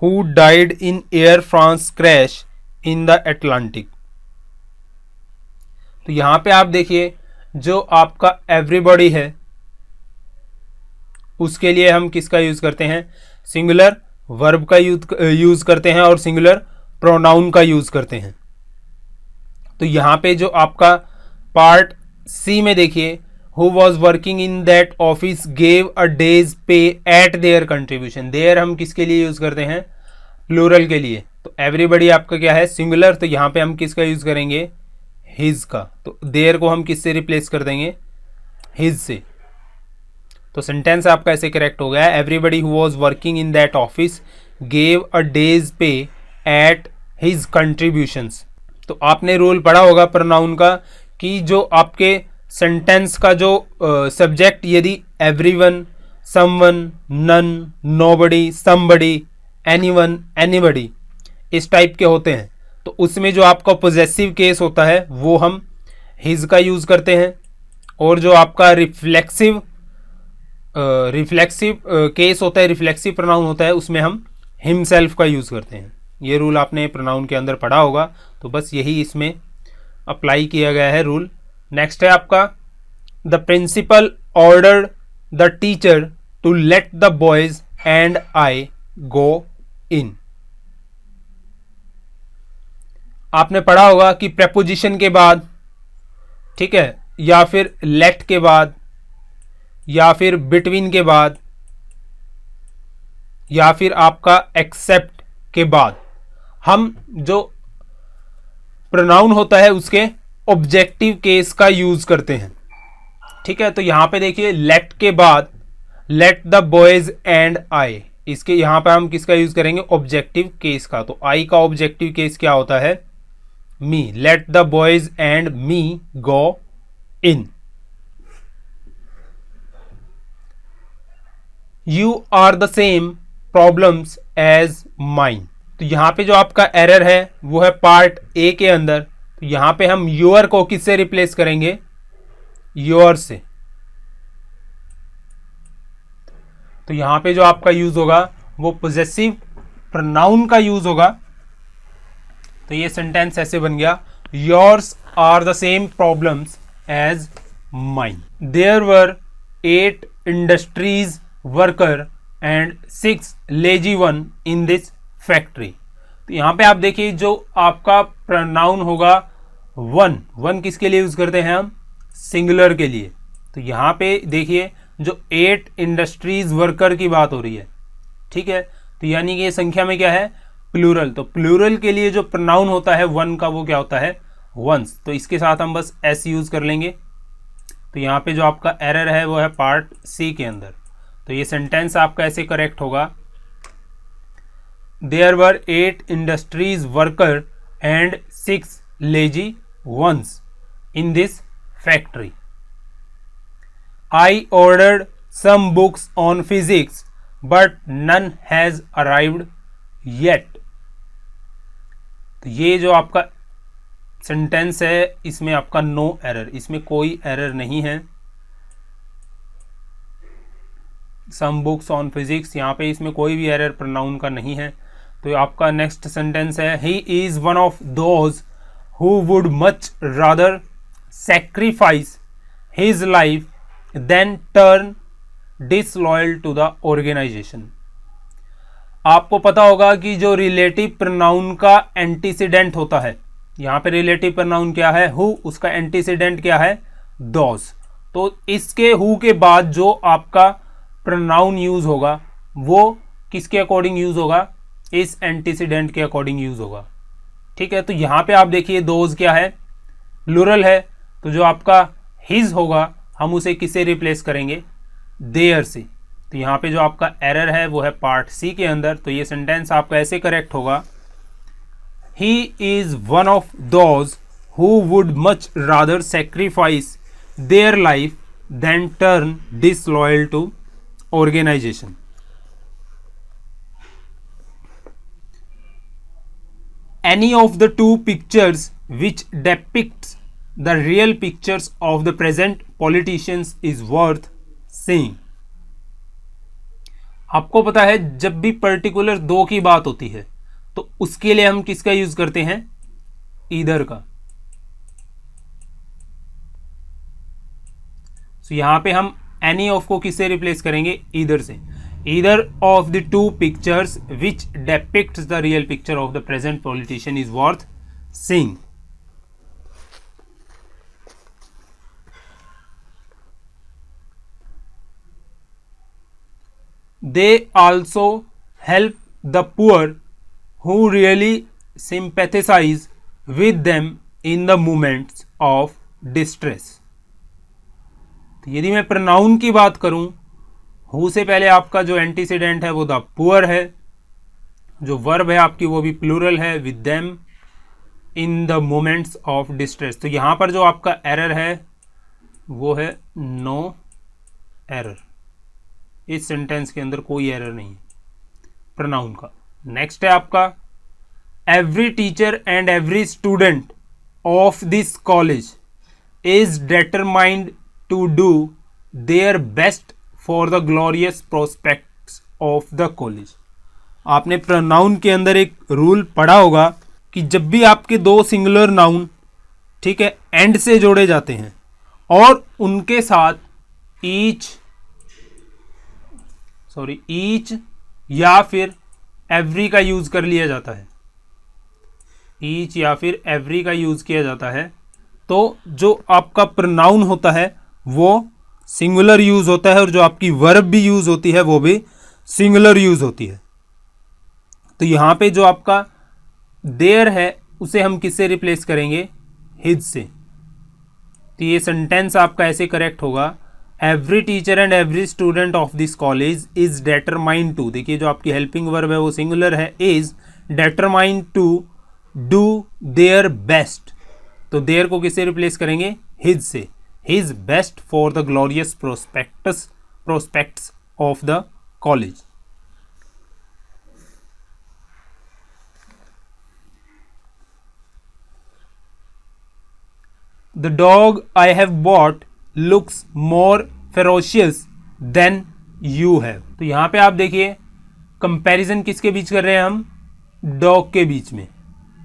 who died in Air France crash in the Atlantic। तो यहां पे आप देखिए जो आपका everybody है उसके लिए हम किसका यूज करते हैं, सिंगुलर वर्ब का यूज करते हैं और सिंगुलर प्रोनाउन का यूज करते हैं। तो यहां पे जो आपका पार्ट सी में देखिए, who was working in that office gave a days पे एट देयर कंट्रीब्यूशन, देयर हम किसके लिए यूज करते हैं, प्लूरल के लिए। तो एवरीबडी आपका क्या है, सिंगुलर, तो यहां पे हम किसका यूज करेंगे, हिज का। तो देयर को हम किससे रिप्लेस कर देंगे, हिज से। तो सेंटेंस आपका ऐसे करेक्ट हो गया, everybody who was working in that office gave a days पे एट हिज कंट्रीब्यूशंस। तो आपने रूल पढ़ा होगा प्रोनाउन का कि जो आपके सेंटेंस का जो सब्जेक्ट यदि everyone, someone, none, nobody, somebody, anyone, anybody इस टाइप के होते हैं, तो उसमें जो आपका पोजेसिव केस होता है वो हम हिज का यूज करते हैं, और जो आपका रिफ्लेक्सिव रिफ्लेक्सिव केस होता है, रिफ्लेक्सिव प्रोनाउन होता है, उसमें हम हिमसेल्फ का यूज़ करते हैं। ये रूल आपने प्रोनाउन के अंदर पढ़ा होगा, तो बस यही इसमें अप्लाई किया गया है रूल। नेक्स्ट है आपका the principal ordered the teacher to let the boys and I go in. आपने पढ़ा होगा कि प्रेपोजिशन के बाद, ठीक है, या फिर लेट के बाद, या फिर बिटवीन के बाद, या फिर आपका एक्सेप्ट के बाद हम जो प्रोनाउन होता है उसके ऑब्जेक्टिव केस का यूज करते हैं। ठीक है, तो यहां पे देखिए लेट के बाद लेट द बॉयज एंड आई, इसके यहां पे हम किसका यूज करेंगे? ऑब्जेक्टिव केस का। तो आई का ऑब्जेक्टिव केस क्या होता है? Me. Let the boys and me go in. You are the same problems as mine. तो यहां पे जो आपका एरर है वो है पार्ट ए के अंदर। तो यहां पे हम योर को किससे रिप्लेस करेंगे? योर से। तो यहां पे जो आपका यूज होगा वो पोजेसिव प्रोनाउन का यूज होगा। तो ये सेंटेंस ऐसे बन गया, yours are the same problems as mine. There were 8 industrious worker and 6 lazy one in this factory. तो यहां पे आप देखिए जो आपका प्रोनाउन होगा वन, वन किसके लिए यूज करते हैं हम? सिंगुलर के लिए। तो यहां पे देखिए जो 8 इंडस्ट्रीज वर्कर की बात हो रही है, ठीक है, तो यानी कि ये संख्या में क्या है? प्लूरल। तो प्लूरल के लिए जो प्रोनाउन होता है वन का वो क्या होता है? वंस। तो इसके साथ हम बस एस यूज कर लेंगे। तो यहाँ पे जो आपका एरर है वो है पार्ट सी के अंदर। तो ये सेंटेंस आपका ऐसे करेक्ट होगा, there were 8 industrious worker and 6 lazy ones in this factory. I ordered some books on physics, but none has arrived yet. तो ये जो आपका सेंटेंस है इसमें आपका नो एरर, इसमें कोई एरर नहीं है। सम बुक्स ऑन फिजिक्स, यहाँ पे इसमें कोई भी एरर प्रोनाउन का नहीं है। तो आपका नेक्स्ट सेंटेंस है, he is one of those who would much rather sacrifice his life than turn disloyal to the organisation. आपको पता होगा कि जो रिलेटिव प्रोनाउन का एंटीसीडेंट होता है, यहां पे रिलेटिव प्रोनाउन क्या है? हु, उसका एंटीसीडेंट क्या है? दोज। तो इसके हु के बाद जो आपका प्रोनाउन यूज होगा वो किसके अकॉर्डिंग यूज होगा? इस एंटीसीडेंट के अकॉर्डिंग यूज होगा। ठीक है, तो यहां पे आप देखिए दोज क्या है? प्लूरल है। तो जो आपका हिज होगा हम उसे किससे रिप्लेस करेंगे? देयर से। तो यहाँ पे जो आपका एरर है वो है पार्ट सी के अंदर। तो ये सेंटेंस आपका ऐसे करेक्ट होगा, he is one of those who would much rather sacrifice their life than turn disloyal to organisation. Any of the two pictures which depicts the real pictures of the present politicians is worth seeing। आपको पता है जब भी particular दो की बात होती है तो उसके लिए हम किसका यूज करते हैं? ईदर का। तो यहां पे हम एनी ऑफ को किससे रिप्लेस करेंगे? ईदर से। Either of the two pictures which depicts the real picture of the present politician is worth seeing. They also help the poor who really sympathize with them in the moments of distress। तो यदि मैं pronoun की बात करूं, who से पहले आपका जो एंटीसीडेंट है वो द पुअर है, जो वर्ब है आपकी वो भी प्लूरल है, with them in the moments of distress. तो यहां पर जो आपका एरर है वो है नो एरर। इस सेंटेंस के अंदर कोई एरर नहीं है प्रोनाउन का। नेक्स्ट है आपका, every teacher and every student of this college is determined to do their best for the glorious prospects of the college. आपने प्रोनाउन के अंदर एक रूल पढ़ा होगा कि जब भी आपके दो सिंगुलर नाउन, ठीक है, एंड से जोड़े जाते हैं और उनके साथ ईच या फिर एवरी का यूज कर लिया जाता है, ईच या फिर एवरी का यूज किया जाता है, तो जो आपका प्रोनाउन होता है वो सिंगुलर यूज होता है और जो आपकी वर्ब भी यूज होती है वो भी सिंगुलर यूज होती है। तो यहां पे जो आपका देयर है उसे हम किससे रिप्लेस करेंगे? हिज से। तो ये सेंटेंस आपका ऐसे करेक्ट होगा, every teacher and every student of this college is determined to, देखिए जो आपकी हेल्पिंग वर्ब है वो सिंगुलर है, is determined to do their best. तो देयर को किससे रिप्लेस करेंगे? हिज से। His best for the glorious prospects of the college. The dog I have bought looks more ferocious than you have। तो यहां पे आप देखिए कंपैरिजन किसके बीच कर रहे हैं हम? डॉग के बीच में।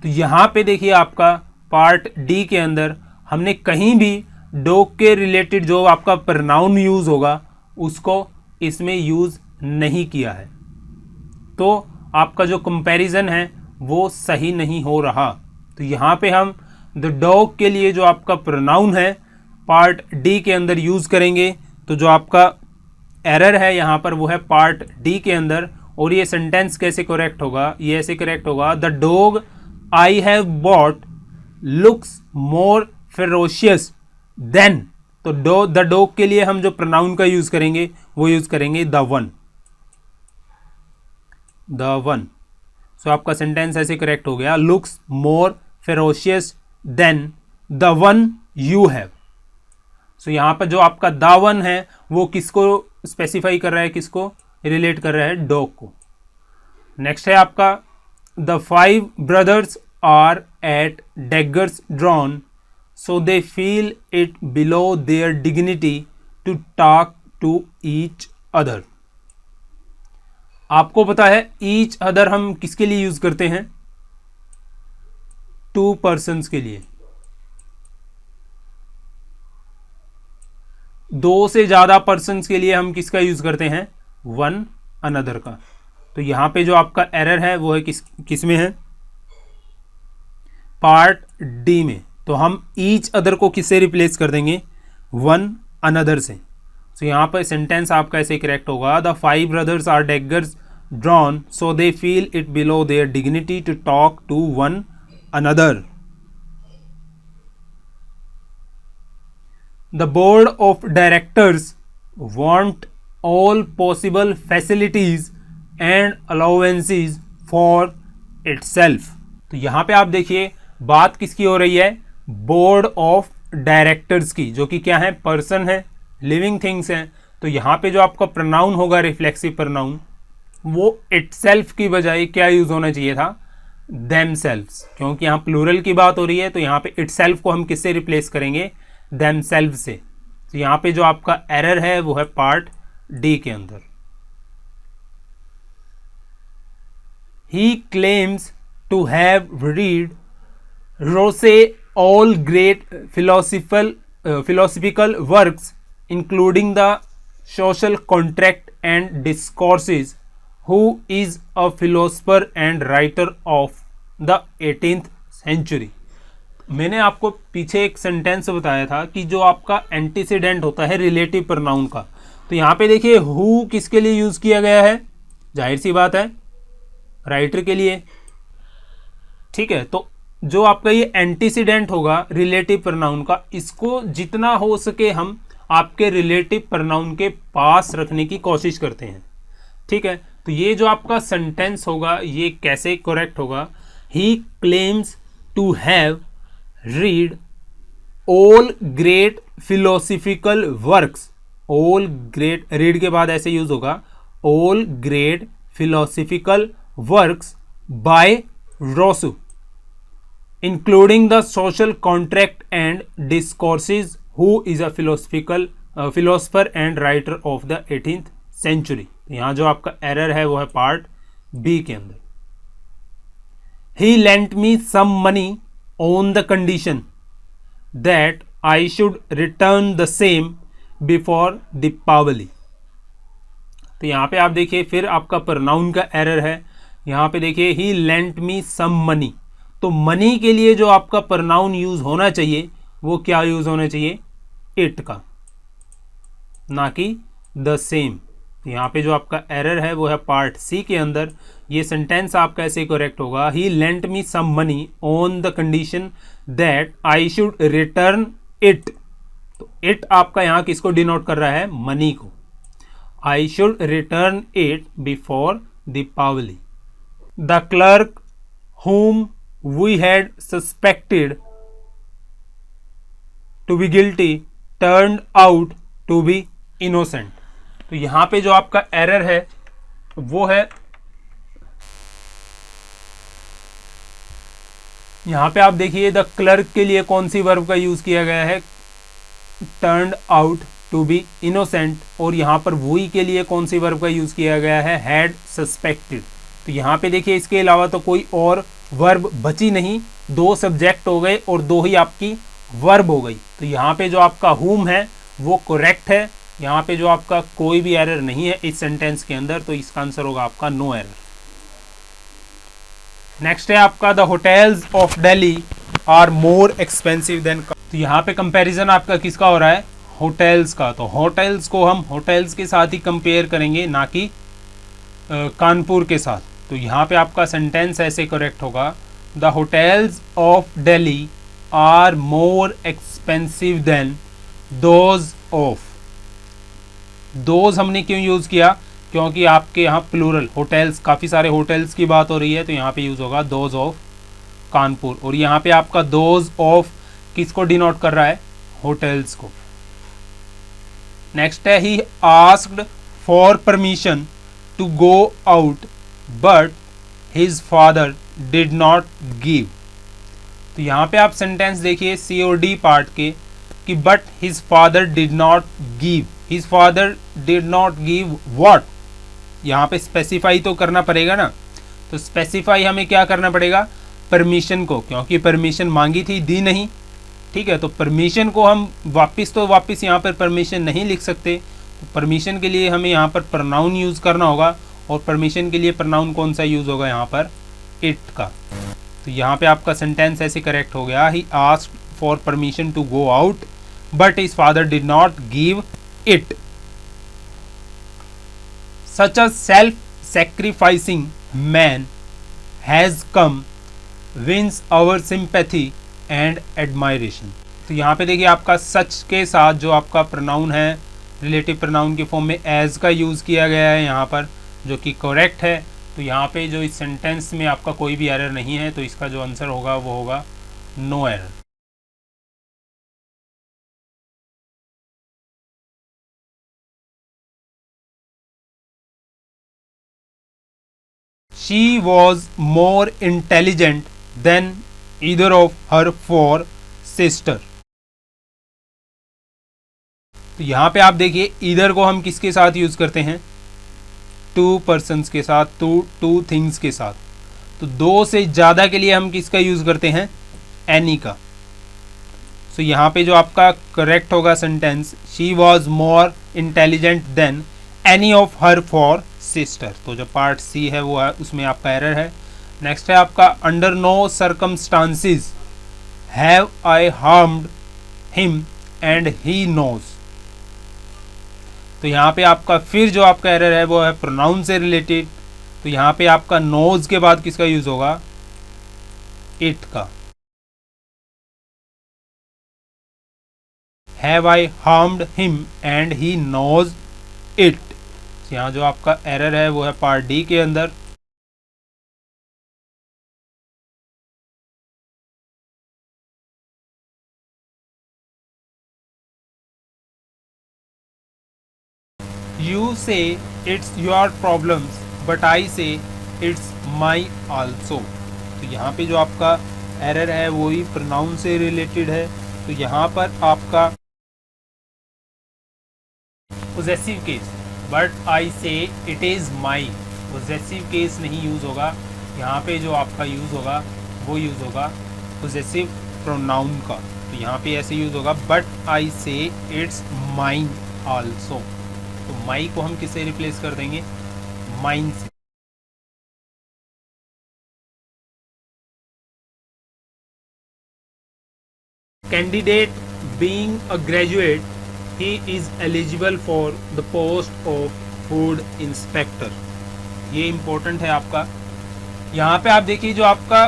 तो यहां पे देखिए आपका पार्ट डी के अंदर हमने कहीं भी डॉग के रिलेटेड जो आपका प्रोनाउन यूज होगा उसको इसमें यूज नहीं किया है, तो आपका जो कंपैरिजन है वो सही नहीं हो रहा। तो यहां पे हम द डॉग के लिए जो आपका प्रोनाउन है पार्ट डी के अंदर यूज करेंगे। तो जो आपका एरर है यहाँ पर वो है पार्ट डी के अंदर। और ये सेंटेंस कैसे करेक्ट होगा? ये ऐसे करेक्ट होगा, the dog I have bought looks more ferocious than. तो द डॉग के लिए हम जो प्रोनाउन का यूज करेंगे वो यूज करेंगे द वन। सो आपका सेंटेंस ऐसे करेक्ट हो गया, looks more ferocious than the one you have. So यहां पर जो आपका द वन है वो किसको स्पेसिफाई कर रहा है, किसको रिलेट कर रहा है? डॉग को। नेक्स्ट है आपका the 5 brothers are at daggers drawn so they feel it below their dignity to talk to each other. आपको पता है ईच अदर हम किसके लिए यूज करते हैं? 2 पर्सन्स के लिए। 2 से ज्यादा पर्सन्स के लिए हम किसका यूज करते हैं? वन अनदर का। तो यहां पे जो आपका एरर है वो है किस में है? पार्ट डी में। तो हम ईच अदर को किससे रिप्लेस कर देंगे? वन अनदर से। तो यहां पर सेंटेंस आपका ऐसे करेक्ट होगा, the 5 brothers are daggers drawn so they feel it below their dignity to talk to one another। The board of directors want all possible facilities and allowances for itself। तो यहां पे आप देखिए बात किसकी हो रही है? बोर्ड ऑफ डायरेक्टर्स की, जो कि क्या है? पर्सन है, लिविंग थिंग्स हैं। तो यहां पे जो आपका प्रोनाउन होगा रिफ्लेक्सिव प्रोनाउन, वो इटसेल्फ की बजाय क्या यूज होना चाहिए था? themselves। क्योंकि यहाँ प्लूरल की बात हो रही है तो यहाँ पे itself को हम किससे रिप्लेस करेंगे? themselves से। तो यहाँ पे जो आपका एरर है वो है पार्ट डी के अंदर। he claims to have read Rousseau all great philosophical works including the social contract and discourses, who is a philosopher and writer of the 18th century। मैंने आपको पीछे एक सेंटेंस बताया था कि जो आपका एंटीसीडेंट होता है रिलेटिव प्रोनाउन का, तो यहाँ पे देखिए हु किसके लिए यूज किया गया है? जाहिर सी बात है राइटर के लिए, ठीक है। तो जो आपका ये एंटीसीडेंट होगा रिलेटिव प्रोनाउन का, इसको जितना हो सके हम आपके रिलेटिव प्रोनाउन के पास रखने की कोशिश करते हैं, ठीक है। तो ये जो आपका सेंटेंस होगा ये कैसे करेक्ट होगा? He claims to have read all great philosophical works. All great, read के बाद ऐसे यूज होगा, all great philosophical works by Rousseau including the social contract and discourses, who is a philosophical philosopher and writer of the 18th century. तो यहाँ जो आपका error है वो है पार्ट बी के अंदर। He lent me some money on the condition that I should return the same before Deepavali. तो यहाँ पे आप देखिए फिर आपका प्रोनाउन का एरर है। यहाँ पे देखिए ही लेंट मी सम मनी, तो मनी के लिए जो आपका प्रोनाउन यूज होना चाहिए वो क्या यूज होना चाहिए, इट का, ना कि द सेम। यहाँ पे जो आपका एरर है वो है पार्ट सी के अंदर। ये सेंटेंस आपका ऐसे करेक्ट होगा, he lent me some money on the condition that I should return it. तो इट आपका यहाँ किसको डिनोट कर रहा है, मनी को। I should return it before Deepavali. The clerk whom we had suspected to be guilty turned out to be innocent। तो यहां पे जो आपका एरर है वो है, यहां पे आप देखिए द क्लर्क के लिए कौन सी वर्ब का यूज किया गया है, turned out to be innocent, और यहां पर वही के लिए कौन सी वर्ब का यूज किया गया है, हैड सस्पेक्टेड। तो यहां पे देखिए इसके अलावा तो कोई और वर्ब बची नहीं, दो सब्जेक्ट हो गए और दो ही आपकी वर्ब हो गई। तो यहाँ पे जो आपका हुम है वो करेक्ट है, यहाँ पे जो आपका कोई भी एरर नहीं है इस सेंटेंस के अंदर, तो इसका आंसर होगा आपका नो एरर। नेक्स्ट है आपका the hotels of Delhi are more expensive than. तो यहाँ पे कंपैरिजन आपका किसका हो रहा है, होटल्स का। तो होटल्स को हम होटल्स के साथ ही कंपेयर करेंगे, ना कि कानपुर के साथ। तो यहाँ पे आपका सेंटेंस ऐसे करेक्ट होगा, the hotels of Delhi are more expensive than those of. Those हमने क्यों यूज किया, क्योंकि आपके यहाँ प्लूरल होटल्स, काफ़ी सारे होटल्स की बात हो रही है, तो यहाँ पे यूज होगा दोज ऑफ कानपुर। और यहाँ पे आपका दोज ऑफ किसको डिनोट कर रहा है, होटल्स को। नेक्स्ट है he asked for permission to go out but his father did not give. तो यहाँ पे आप सेंटेंस देखिए सी और डी पार्ट के, कि but his father did not give. His father did not give what, यहाँ पे स्पेसिफाई तो करना पड़ेगा ना। तो स्पेसिफाई हमें क्या करना पड़ेगा, परमिशन को, क्योंकि परमिशन मांगी थी, दी नहीं। ठीक है, तो परमिशन को हम वापस यहाँ पर परमिशन नहीं लिख सकते। तो परमिशन के लिए हमें यहाँ पर प्रोनाउन यूज़ करना होगा, और परमिशन के लिए प्रोनाउन कौन सा यूज़ होगा यहाँ पर, इट का। तो यहाँ पे आपका सेंटेंस ऐसे करेक्ट हो गया, he asked for permission to go out but his father did not give it. Such a self sacrificing man has come wins our sympathy and admiration. तो यहाँ पे देखिए आपका सच के साथ जो आपका प्रोनाउन है, रिलेटिव प्रोनाउन के फॉर्म में एज का यूज़ किया गया है यहाँ पर, जो कि करेक्ट है। तो यहाँ पे जो इस सेंटेंस में आपका कोई भी एरर नहीं है, तो इसका जो आंसर होगा वो होगा no error. She was more intelligent than either of her four sister. तो यहाँ पे आप देखिए ईदर को हम किसके साथ यूज करते हैं, टू पर्सन्स के साथ, टू थिंग्स के साथ। तो दो से ज़्यादा के लिए हम किसका यूज़ करते हैं, एनी का। सो यहाँ पे जो आपका करेक्ट होगा sentence, she was more intelligent then any of her four sister. तो जो पार्ट सी है वो है, उसमें आपका एरर है। नेक्स्ट है आपका under no circumstances have I harmed him and he knows. तो यहाँ पे आपका फिर जो आपका एरर है वो है प्रोनाउन से रिलेटेड। तो यहाँ पे आपका नोज के बाद किसका यूज होगा, इट का। Have I harmed him and he knows it. यहाँ जो आपका एरर है वो है पार्ट डी के अंदर। You say it's your problems, but I say it's my also। तो यहाँ पे जो आपका एरर है वही प्रोनाउन से रिलेटेड है। तो यहाँ पर आपका पोजेसिव केस, बट आई से it is my. Possessive case नहीं यूज़ होगा यहाँ पे, जो आपका यूज़ होगा वो यूज़ होगा पोजेसिव प्रोनाउन का। तो यहाँ पे ऐसे यूज़ होगा, बट आई से इट्स माइन आल्सो। तो माई को हम किससे रिप्लेस कर देंगे? माइन से। Candidate being a graduate, he is eligible for the post of food inspector. ये इंपॉर्टेंट है आपका। यहाँ पे आप देखिए, जो आपका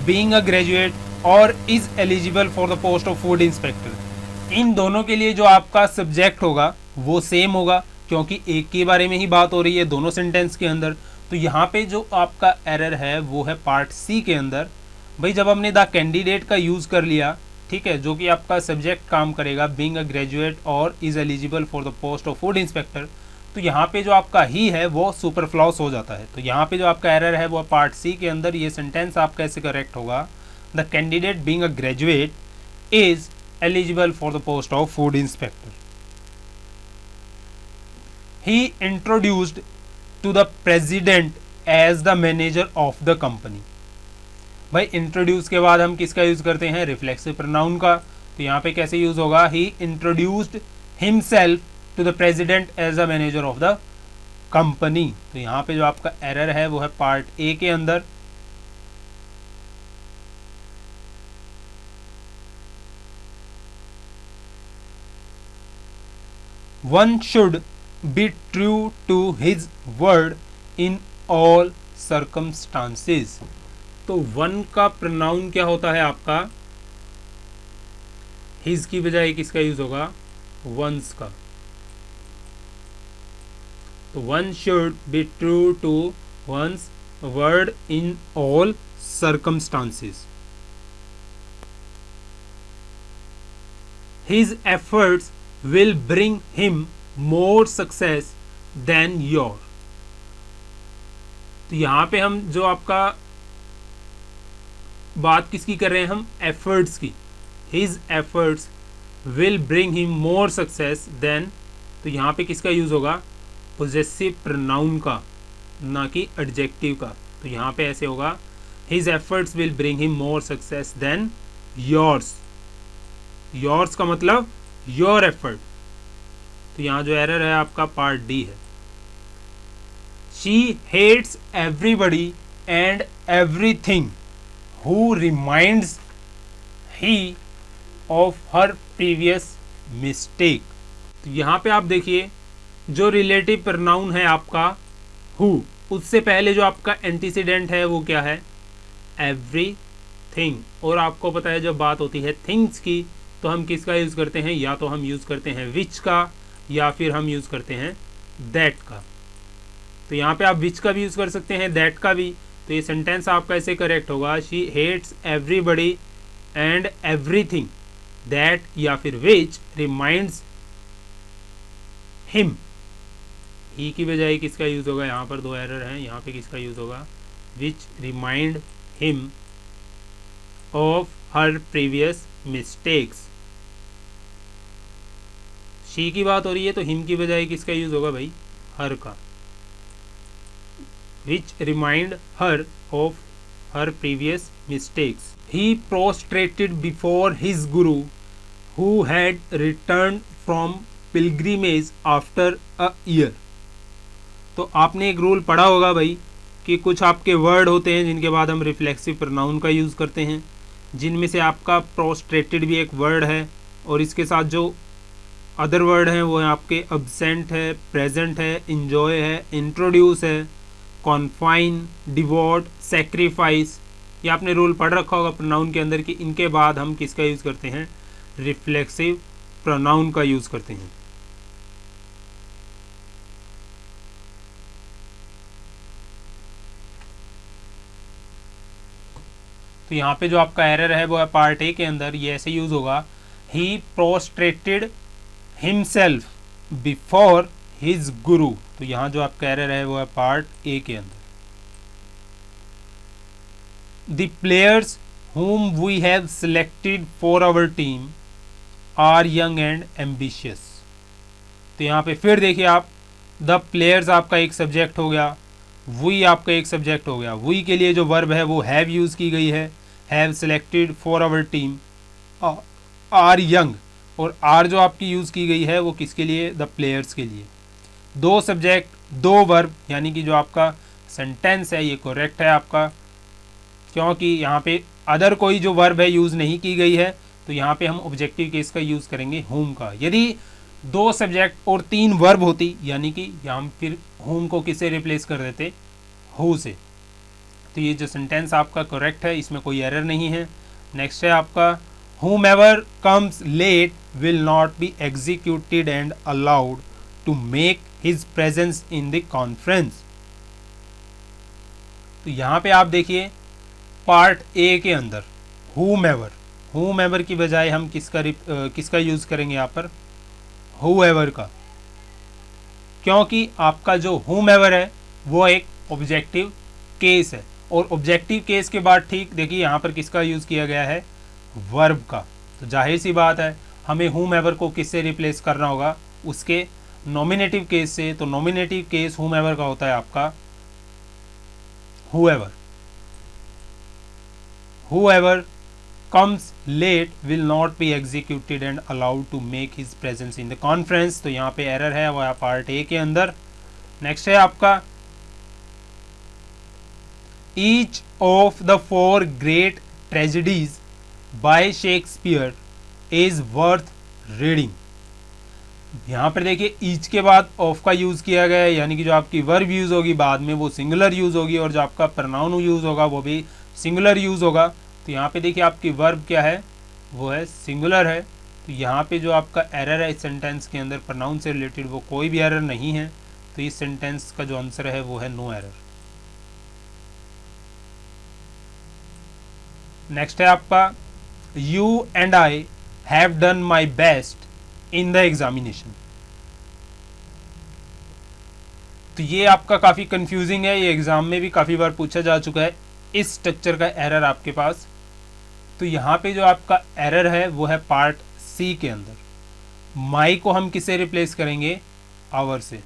बीइंग अ ग्रेजुएट और is eligible for the post of food inspector, इन दोनों के लिए जो आपका सब्जेक्ट होगा वो सेम होगा, क्योंकि एक के बारे में ही बात हो रही है दोनों सेंटेंस के अंदर। तो यहाँ पे जो आपका एरर है वो है पार्ट सी के अंदर। भाई जब हमने द कैंडिडेट का यूज़ कर लिया, ठीक है, जो कि आपका सब्जेक्ट काम करेगा बीइंग अ ग्रेजुएट और is eligible for the post of food inspector, तो यहाँ पे जो आपका ही है वो सुपरफ्लॉस हो जाता है। तो यहाँ पे जो आपका एरर है वो पार्ट सी के अंदर, ये सेंटेंस आपका कैसे करेक्ट होगा? The candidate being a graduate is eligible for the post of food inspector. He introduced to the president as the manager of the company. भाई इंट्रोड्यूस के बाद हम किसका यूज करते हैं? रिफ्लेक्सिव प्रोनाउन का। तो यहाँ पे कैसे यूज होगा? He introduced himself to the president as the manager of the company. तो यहाँ पे जो आपका एरर है वो है पार्ट ए के अंदर। One should be true to his word in all circumstances. तो वन का प्रोनाउन क्या होता है आपका? हिज की बजाय किसका यूज होगा? वंस का। तो one should be true to one's word in all circumstances. His efforts will bring him more success than your. तो यहां पे हम जो आपका बात किसकी कर रहे हैं? हम एफर्ट्स की। His efforts will bring him more success than, तो यहाँ पे किसका यूज होगा? पोजेसिव प्रोनाउन का, ना कि एडजेक्टिव का। तो यहाँ पे ऐसे होगा, his efforts will bring him more success than yours. Yours का मतलब योर एफर्ट। तो यहाँ जो एरर है आपका पार्ट डी है। She hates everybody and everything who reminds he of her previous mistake। तो यहाँ पे आप देखिए, जो रिलेटिव प्रोनाउन है आपका who, उससे पहले जो आपका एंटीसीडेंट है वो क्या है? एवरीथिंग। और आपको पता है जब बात होती है थिंग्स की तो हम किसका यूज़ करते हैं? या तो हम यूज़ करते हैं विच का, या फिर हम यूज़ करते हैं दैट का। तो यहाँ पे आप विच का भी यूज़ कर सकते हैं, दैट का भी। तो ये सेंटेंस आपका ऐसे करेक्ट होगा, she hates everybody and everything that, या फिर विच रिमाइंड्स हिम। ही की बजाय किसका यूज होगा? यहाँ पर दो एरर हैं, यहाँ पे किसका यूज होगा? विच remind him of her previous mistakes. She की बात हो रही है तो हिम की बजाय किसका यूज होगा भाई? हर का। which remind her of her previous mistakes. He prostrated before his guru, who had returned from pilgrimage after a year. तो आपने एक रूल पढ़ा होगा भाई कि कुछ आपके वर्ड होते हैं जिनके बाद हम रिफ्लेक्सिव प्रोनाउन का यूज़ करते हैं, जिनमें से आपका प्रोस्ट्रेटेड भी एक वर्ड है, और इसके साथ जो अदर वर्ड हैं वो है आपके अब्सेंट है, प्रेजेंट है, इंजॉय है, इंट्रोड्यूस है, कॉन्फाइन, डिवोट, सेक्रीफाइस। ये आपने रूल पढ़ रखा होगा प्रोनाउन के अंदर कि इनके बाद हम किसका यूज़ करते हैं? रिफ्लेक्सिव प्रोनाउन का यूज़ करते हैं। तो यहाँ पे जो आपका एरर है वो है पार्ट ए के अंदर, ये ऐसे यूज़ होगा, ही प्रोस्ट्रेटेड हिमसेल्फ बिफोर हिज गुरु। तो यहाँ जो आपका एरर है वो है पार्ट ए के अंदर। The players whom we have selected for our team are young and ambitious। तो यहाँ पे फिर देखिए आप, द प्लेयर्स आपका एक सब्जेक्ट हो गया, वी आपका एक सब्जेक्ट हो गया। वी के लिए जो वर्ब है वो हैव यूज़ की गई है, have selected for our team are young, और आर जो आपकी यूज़ की गई है वो किसके लिए, द प्लेयर्स के लिए। दो सब्जेक्ट दो वर्ब, यानी कि जो आपका सेंटेंस है ये करेक्ट है आपका, क्योंकि यहाँ पे अदर कोई जो वर्ब है यूज़ नहीं की गई है, तो यहाँ पे हम ऑब्जेक्टिव केस का यूज़ करेंगे होम का। यदि दो सब्जेक्ट और तीन वर्ब होती, यानी कि हम फिर होम को किससे रिप्लेस कर देते, हु से। तो ये जो सेंटेंस आपका करेक्ट है, इसमें कोई एरर नहीं है। नेक्स्ट है आपका, whomever comes late will not be executed and allowed to make his presence in the conference। तो यहाँ पे आप देखिए पार्ट ए के अंदर whomever की बजाय हम किसका यूज करेंगे यहाँ पर, whoever का, क्योंकि आपका जो whomever है वो एक ऑब्जेक्टिव केस है, और ऑब्जेक्टिव केस के बाद ठीक देखिए यहाँ पर किसका यूज किया गया है, वर्ब का। तो जाहिर सी बात है हमें whomever को किससे रिप्लेस करना होगा, उसके नॉमिनेटिव केस से। तो नॉमिनेटिव केस whomever का होता है आपका whoever। whoever comes late will not be executed and allowed to make his presence in the conference। तो यहाँ पे एरर है वो पार्ट ए के अंदर। नेक्स्ट है आपका, each of the four great tragedies by Shakespeare is worth reading। यहाँ पर देखिए ईच के बाद ऑफ का यूज़ किया गया है, यानी कि जो आपकी वर्ब यूज़ होगी बाद में वो सिंगुलर यूज़ होगी, और जो आपका प्रोनाउन यूज़ होगा वो भी सिंगुलर यूज़ होगा। तो यहाँ पे देखिए आपकी वर्ब क्या है, वो है सिंगुलर है। तो यहाँ पे जो आपका एरर है इस सेंटेंस के अंदर प्रोनाउन से रिलेटेड, वो कोई भी एरर नहीं है। तो इस सेंटेंस का जो आंसर है वो है नो एरर। नेक्स्ट है आपका, you and I have done my best in the examination. तो ये आपका काफ़ी कंफ्यूजिंग है, ये एग्जाम में भी काफ़ी बार पूछा जा चुका है इस स्ट्रक्चर का एरर आपके पास। तो यहाँ पे जो आपका एरर है वो है पार्ट सी के अंदर। माई को हम किससे रिप्लेस करेंगे, आवर से,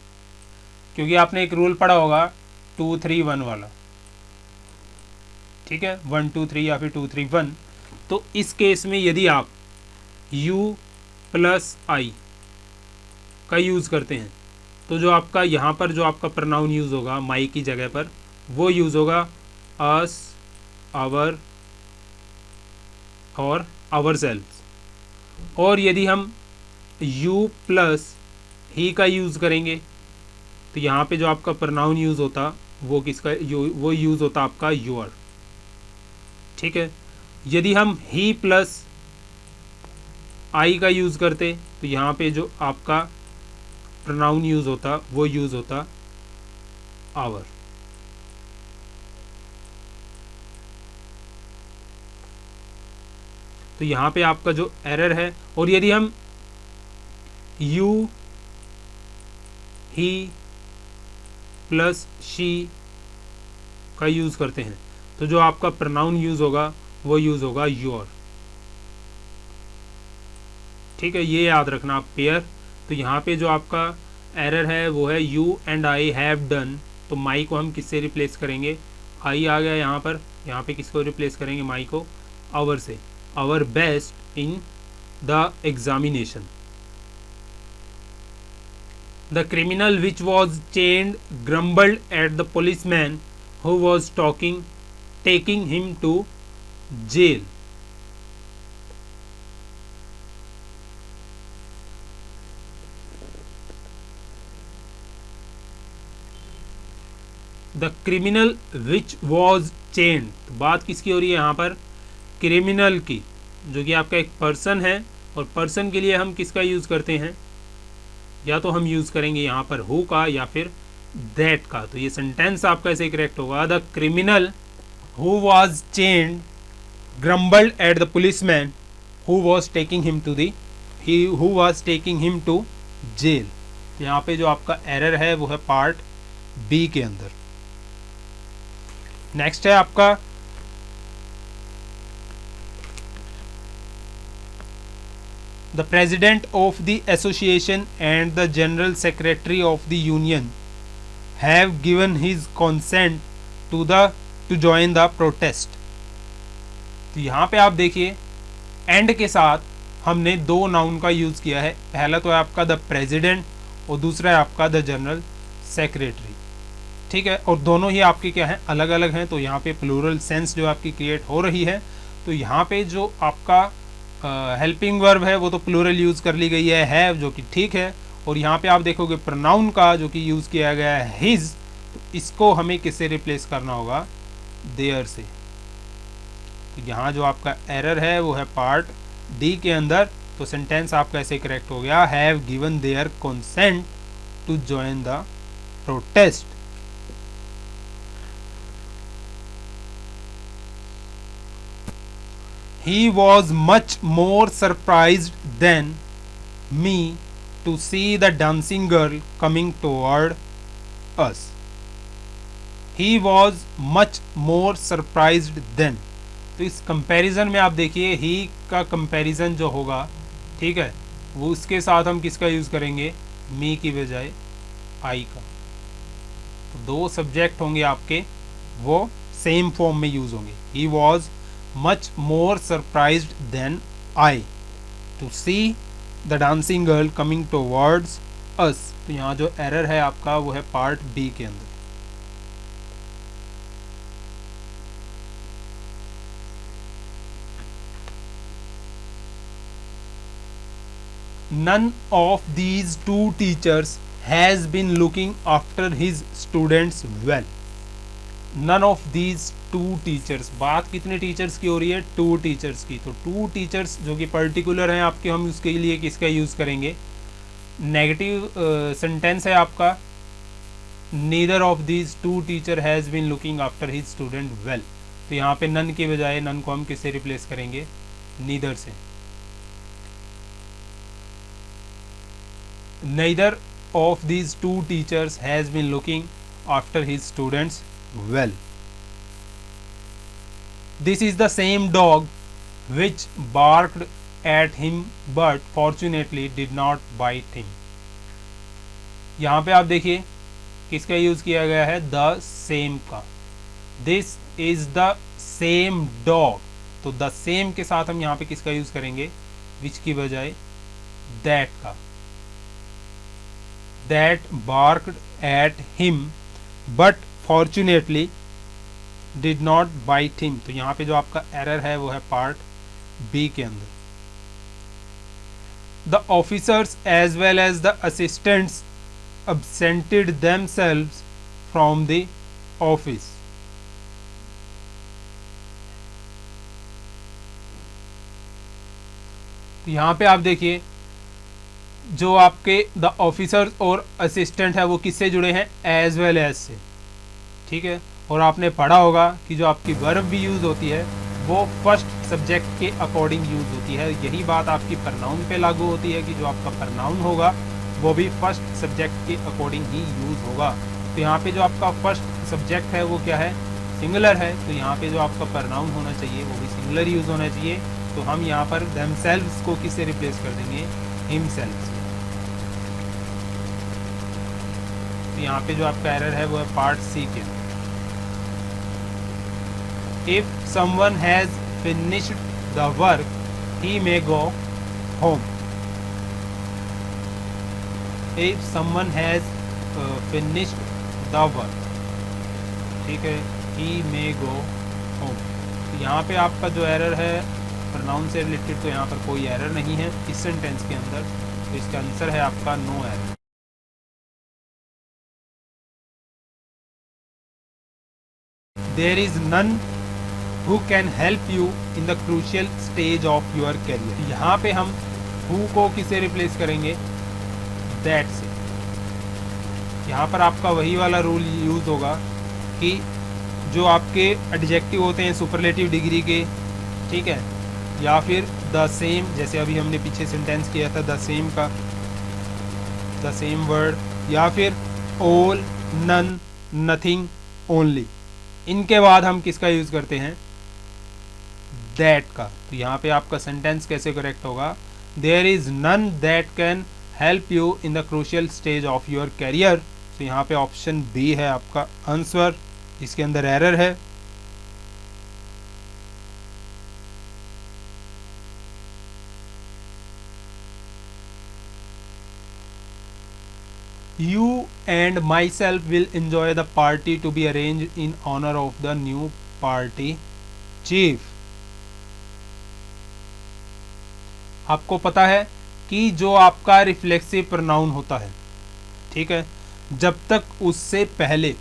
क्योंकि आपने एक रूल पढ़ा होगा 2 3 1 वाला, ठीक है, 1 2 3 या फिर 2 3 1। तो इस केस में यदि आप u प्लस आई का यूज़ करते हैं, तो जो आपका यहाँ पर जो आपका प्रोनाउन यूज़ होगा माई की जगह पर, वो यूज़ होगा अस, आवर और आवरसेल्व्स। और यदि हम u प्लस ही का यूज़ करेंगे, तो यहाँ पे जो आपका प्रोनाउन यूज़ होता वो किसका, वो यूज़ होता आपका योर, ठीक है। यदि हम ही प्लस आई का यूज़ करते, तो यहाँ पे जो आपका प्रोनाउन यूज़ होता वो यूज़ होता आवर। तो यहाँ पे आपका जो एरर है, और यदि हम यू ही प्लस शी का यूज़ करते हैं, तो जो आपका प्रोनाउन यूज़ होगा वो यूज़ होगा योर, ठीक है, ये याद रखना आप पेयर। तो यहाँ पे जो आपका एरर है वो है you and I have done. तो माई को हम किससे रिप्लेस करेंगे, आई आ गया यहाँ पर, यहाँ पे किसको रिप्लेस करेंगे, माई को आवर से, our best in the examination. The criminal which was chained grumbled at the policeman who was taking him to jail. The criminal which was chained, तो बात किसकी हो रही है यहाँ पर, क्रिमिनल की, जो कि आपका एक पर्सन है, और पर्सन के लिए हम किसका यूज़ करते हैं, या तो हम यूज़ करेंगे यहाँ पर हु का या फिर दैट का। तो ये सेंटेंस आपका ऐसे करेक्ट होगा, the criminal who was chained grumbled at the policeman who was taking him to jail. तो यहाँ पे जो आपका एरर है वो है पार्ट बी के अंदर। नेक्स्ट है आपका, the president of the association and the general secretary of the union have given his consent to join the protest. तो यहाँ पे आप देखिए एंड के साथ हमने दो नाउन का यूज़ किया है। पहला तो है आपका द प्रेजिडेंट और दूसरा है आपका द जनरल सेक्रेटरी, ठीक है। और दोनों ही आपके क्या हैं, अलग अलग हैं। तो यहाँ पे प्लूरल सेंस जो आपकी क्रिएट हो रही है, तो यहाँ पे जो आपका हेल्पिंग वर्ब है वो तो प्लूरल यूज़ कर ली गई है, जो कि ठीक है। और यहाँ पे आप देखोगे प्रोनाउन का जो कि यूज़ किया गया है हिज, तो इसको हमें किससे रिप्लेस करना होगा, देयर से। तो यहाँ जो आपका एरर है वो है पार्ट डी के अंदर। तो सेंटेंस आपका ऐसे करेक्ट हो गया, have given their consent to join the protest. He was much more surprised than me to see the dancing girl coming toward us. He was much more surprised than। तो इस comparison में आप देखिए ही का comparison जो होगा, ठीक है, वो उसके साथ हम किसका यूज़ करेंगे, मी की बजाय आई का। तो दो सब्जेक्ट होंगे आपके, वो सेम फॉर्म में यूज़ होंगे। He was much more surprised than I to see the dancing girl coming towards us। तो यहाँ जो एरर है आपका वो है पार्ट बी के अंदर। None of these two teachers has been looking after his students well। None of these two teachers, बात कितने टीचर्स की हो रही है, टू टीचर्स की। तो टू टीचर्स जो कि पर्टिकुलर हैं आपके, हम उसके लिए किसका यूज़ करेंगे, नेगेटिव सेंटेंस है आपका, neither of these two teacher has been looking after his student well. तो यहाँ पे नन की बजाय नन को हम किससे रिप्लेस करेंगे, नीदर से। Neither of these two teachers has been looking after his students well। This is the same dog which barked at him but fortunately did not bite him। यहाँ पे आप देखिए किसका यूज किया गया है, द सेम का। This is the same dog। तो द सेम के साथ हम यहाँ पे किसका यूज करेंगे, which की बजाय that का। That barked at him but fortunately did not bite him। तो यहाँ पे जो आपका एरर है वो है पार्ट बी के अंदर। The officers as well as the assistants absented themselves from the office। तो यहाँ पे आप देखिए जो आपके द ऑफिसर्स और असिस्टेंट है वो किससे जुड़े हैं, एज वेल एज से, ठीक है। और आपने पढ़ा होगा कि जो आपकी वर्ब भी यूज़ होती है वो फर्स्ट सब्जेक्ट के अकॉर्डिंग यूज़ होती है। यही बात आपकी प्रनाउन पे लागू होती है कि जो आपका प्रनाउन होगा वो भी फर्स्ट सब्जेक्ट के अकॉर्डिंग ही यूज़ होगा। तो यहाँ पे जो आपका फर्स्ट सब्जेक्ट है वो क्या है, सिंगुलर है। तो यहाँ पे जो आपका प्रनाउन होना चाहिए वो भी सिंगुलर यूज़ होना चाहिए। तो हम यहाँ पर themselves को किससे रिप्लेस कर देंगे, himself से। तो यहाँ पे जो आपका एरर है वो है पार्ट सी के अंदर। If someone has finished the work, he may go home। If someone has finished the work, ठीक है, he may go home। तो यहाँ पे आपका जो एरर है प्रोनाउन से रिलेटेड, तो यहाँ पर कोई एरर नहीं है इस सेंटेंस के अंदर। तो इसका आंसर है आपका no error. There is none who can help you in the crucial stage of your career। यहाँ पे हम who को किसे रिप्लेस करेंगे, that से। यहाँ पर आपका वही वाला रूल यूज होगा कि जो आपके एडजेक्टिव होते हैं सुपरलेटिव डिग्री के, ठीक है, या फिर द सेम, जैसे अभी हमने पीछे सेंटेंस किया था द सेम का, द सेम वर्ड, या फिर ऑल, नन, नथिंग, ओनली। इनके बाद हम किसका यूज करते हैं, दैट का। तो यहाँ पे आपका सेंटेंस कैसे करेक्ट होगा, there is none that can help you in the crucial stage of your career. तो यहाँ पे ऑप्शन बी है आपका आंसर, इसके अंदर एरर है। You and myself will enjoy the party to be arranged in honor of the new party chief। आपको पता है कि जो आपका रिफ्लेक्सिव प्रोनाउन होता है, ठीक है, जब तक उससे पहले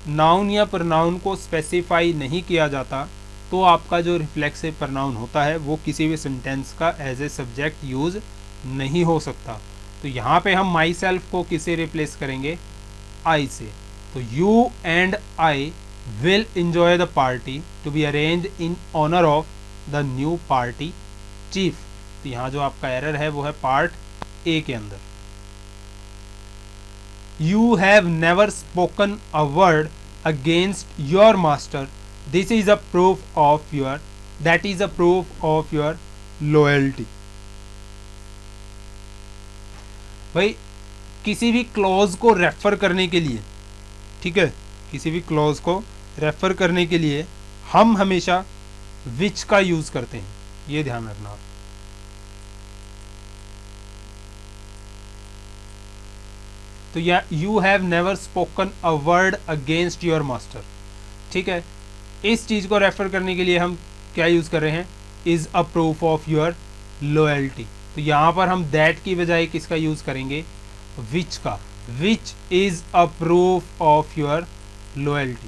नाउन या प्रोनाउन को स्पेसिफाई नहीं किया जाता तो आपका जो रिफ्लेक्सिव प्रोनाउन होता है वो किसी भी सेंटेंस का एज ए सब्जेक्ट यूज नहीं हो सकता। तो यहाँ पे हम माई सेल्फ को किसे रिप्लेस करेंगे, आई से। तो you and I will enjoy the party to be arranged in honor of the new party chief। तो यहाँ जो आपका एरर है वो है पार्ट ए के अंदर। You have never spoken a word against your master, this is a proof of your, that is a proof of your loyalty। भाई किसी भी क्लॉज को रेफर करने के लिए, ठीक है, किसी भी क्लॉज को रेफर करने के लिए हम हमेशा विच का यूज करते हैं, ये ध्यान रखना आप। तो you have never spoken a word against your master, ठीक है, इस चीज को रेफर करने के लिए हम क्या यूज कर रहे हैं, is a proof of your loyalty. तो यहां पर हम दैट की बजाय किसका यूज करेंगे, विच का, which is a proof of your loyalty.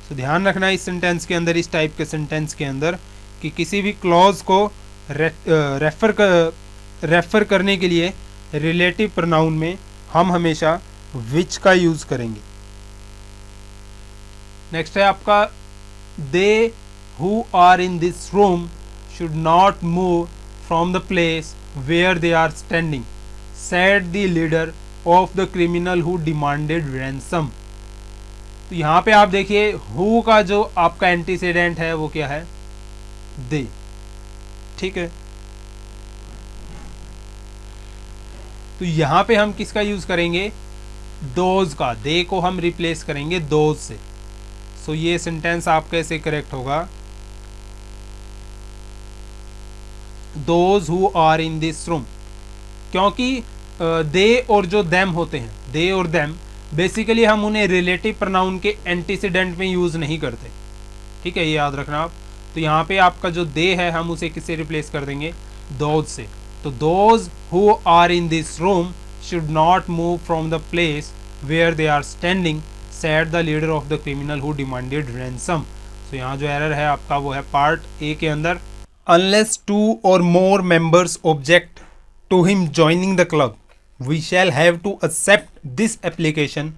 तो ध्यान रखना इस सेंटेंस के अंदर, इस टाइप के सेंटेंस के अंदर, कि किसी भी क्लॉज को रेफर करने के लिए रिलेटिव प्रोनाउन में हम हमेशा विच का यूज करेंगे। नेक्स्ट है आपका, they who are in this room should not move from the place where they are standing, said the leader of the criminal who demanded ransom. तो यहाँ पे आप देखिए हु का जो आपका एंटीसीडेंट है वो क्या है, दे, ठीक है। तो यहाँ पे हम किसका यूज करेंगे, दोज का, दे को हम रिप्लेस करेंगे दोज से। सो ये सेंटेंस आपका कैसे करेक्ट होगा, those who are in this room, क्योंकि दे और जो देम होते हैं, दे और देम बेसिकली हम उन्हें रिलेटिव प्रोनाउन के एंटीसीडेंट में यूज नहीं करते, ठीक है, ये याद रखना आप। तो यहाँ पे आपका जो दे है हम उसे किससे रिप्लेस कर देंगे, दोज से। तो those who are in this room should not move from the place where they are standing, said the leader of the criminal who demanded ransom. तो यहाँ जो एरर है आपका वो है पार्ट ए के अंदर, unless 2 or more members object to him joining the club we shall have to accept this application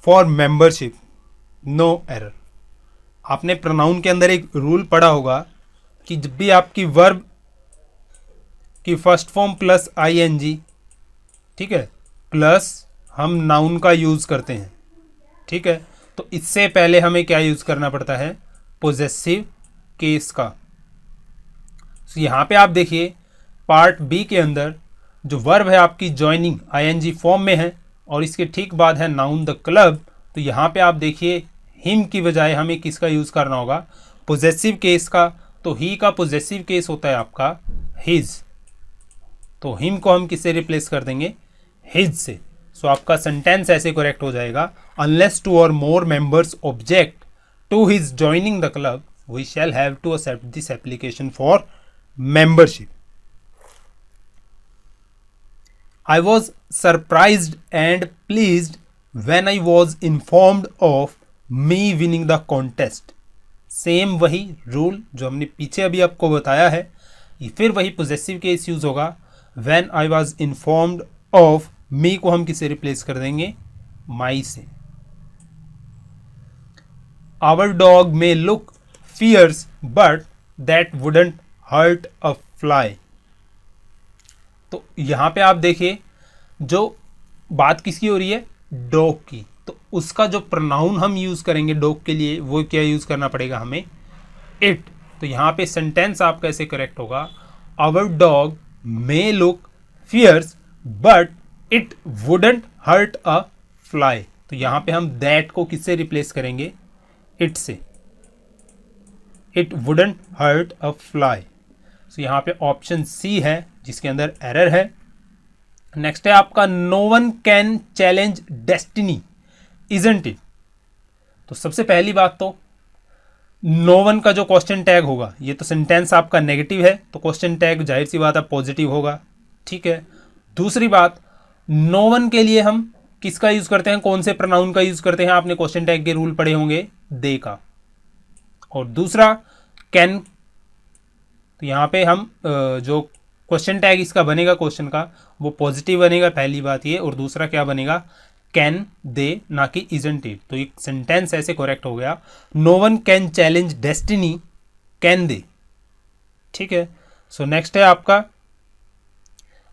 for membership, no error। आपने प्रोनाउन के अंदर एक रूल पढ़ा होगा कि जब भी आपकी वर्ब की फर्स्ट फॉर्म प्लस आईएनजी, ठीक है, प्लस हम नाउन का यूज करते हैं, ठीक है, तो इससे पहले हमें क्या यूज करना पड़ता है, पोजेसिव केस का। तो यहाँ पे आप देखिए पार्ट बी के अंदर जो वर्ब है आपकी ज्वाइनिंग आईएनजी फॉर्म में है और इसके ठीक बाद है नाउन द क्लब। तो यहाँ पे आप देखिए हिम की बजाय हमें किसका यूज करना होगा, पोजेसिव केस का। तो ही का पोजेसिव केस होता है आपका हिज, तो हिम को हम किससे रिप्लेस कर देंगे, हिज से। सो आपका सेंटेंस ऐसे करेक्ट हो जाएगा, unless 2 or more members object to his joining the club we shall have to accept this application for membership. I was surprised and pleased when I was informed of me winning the contest। Same वही rule जो हमने पीछे अभी आपको बताया है, ये फिर वही पोजेसिव केस यूज होगा। when I was informed of me को हम किसे रिप्लेस कर देंगे, my से। Our dog may look fierce but that wouldn't hurt a fly। तो यहां पे आप देखिए जो बात किसकी हो रही है, डॉग की। तो उसका जो प्रोनाउन हम यूज़ करेंगे डॉग के लिए वो क्या यूज़ करना पड़ेगा हमें, इट। तो यहाँ पे सेंटेंस आपका ऐसे करेक्ट होगा, our dog may look fierce but it wouldn't hurt a fly. तो यहाँ पे हम दैट को किससे रिप्लेस करेंगे, इट से, it wouldn't hurt a fly. So यहाँ पे ऑप्शन सी है जिसके अंदर एरर है। नेक्स्ट है आपका, no one can challenge destiny isn't it. तो सबसे पहली बात तो नो वन का जो क्वेश्चन टैग होगा, ये तो सेंटेंस आपका नेगेटिव है तो क्वेश्चन टैग जाहिर सी बात है पॉजिटिव होगा, ठीक है। दूसरी बात, नो वन के लिए हम किसका यूज करते हैं, कौन से प्रोनाउन का यूज करते हैं, आपने क्वेश्चन टैग के रूल पढ़े होंगे, दे का। और दूसरा कैन, तो यहां पे हम जो क्वेश्चन टैग इसका बनेगा क्वेश्चन का वो पॉजिटिव बनेगा, पहली बात ये। और दूसरा क्या बनेगा, कैन दे, ना कि इजंट इट। तो एक सेंटेंस ऐसे करेक्ट हो गया, no one can challenge destiny can they, ठीक है। सो नेक्स्ट है आपका,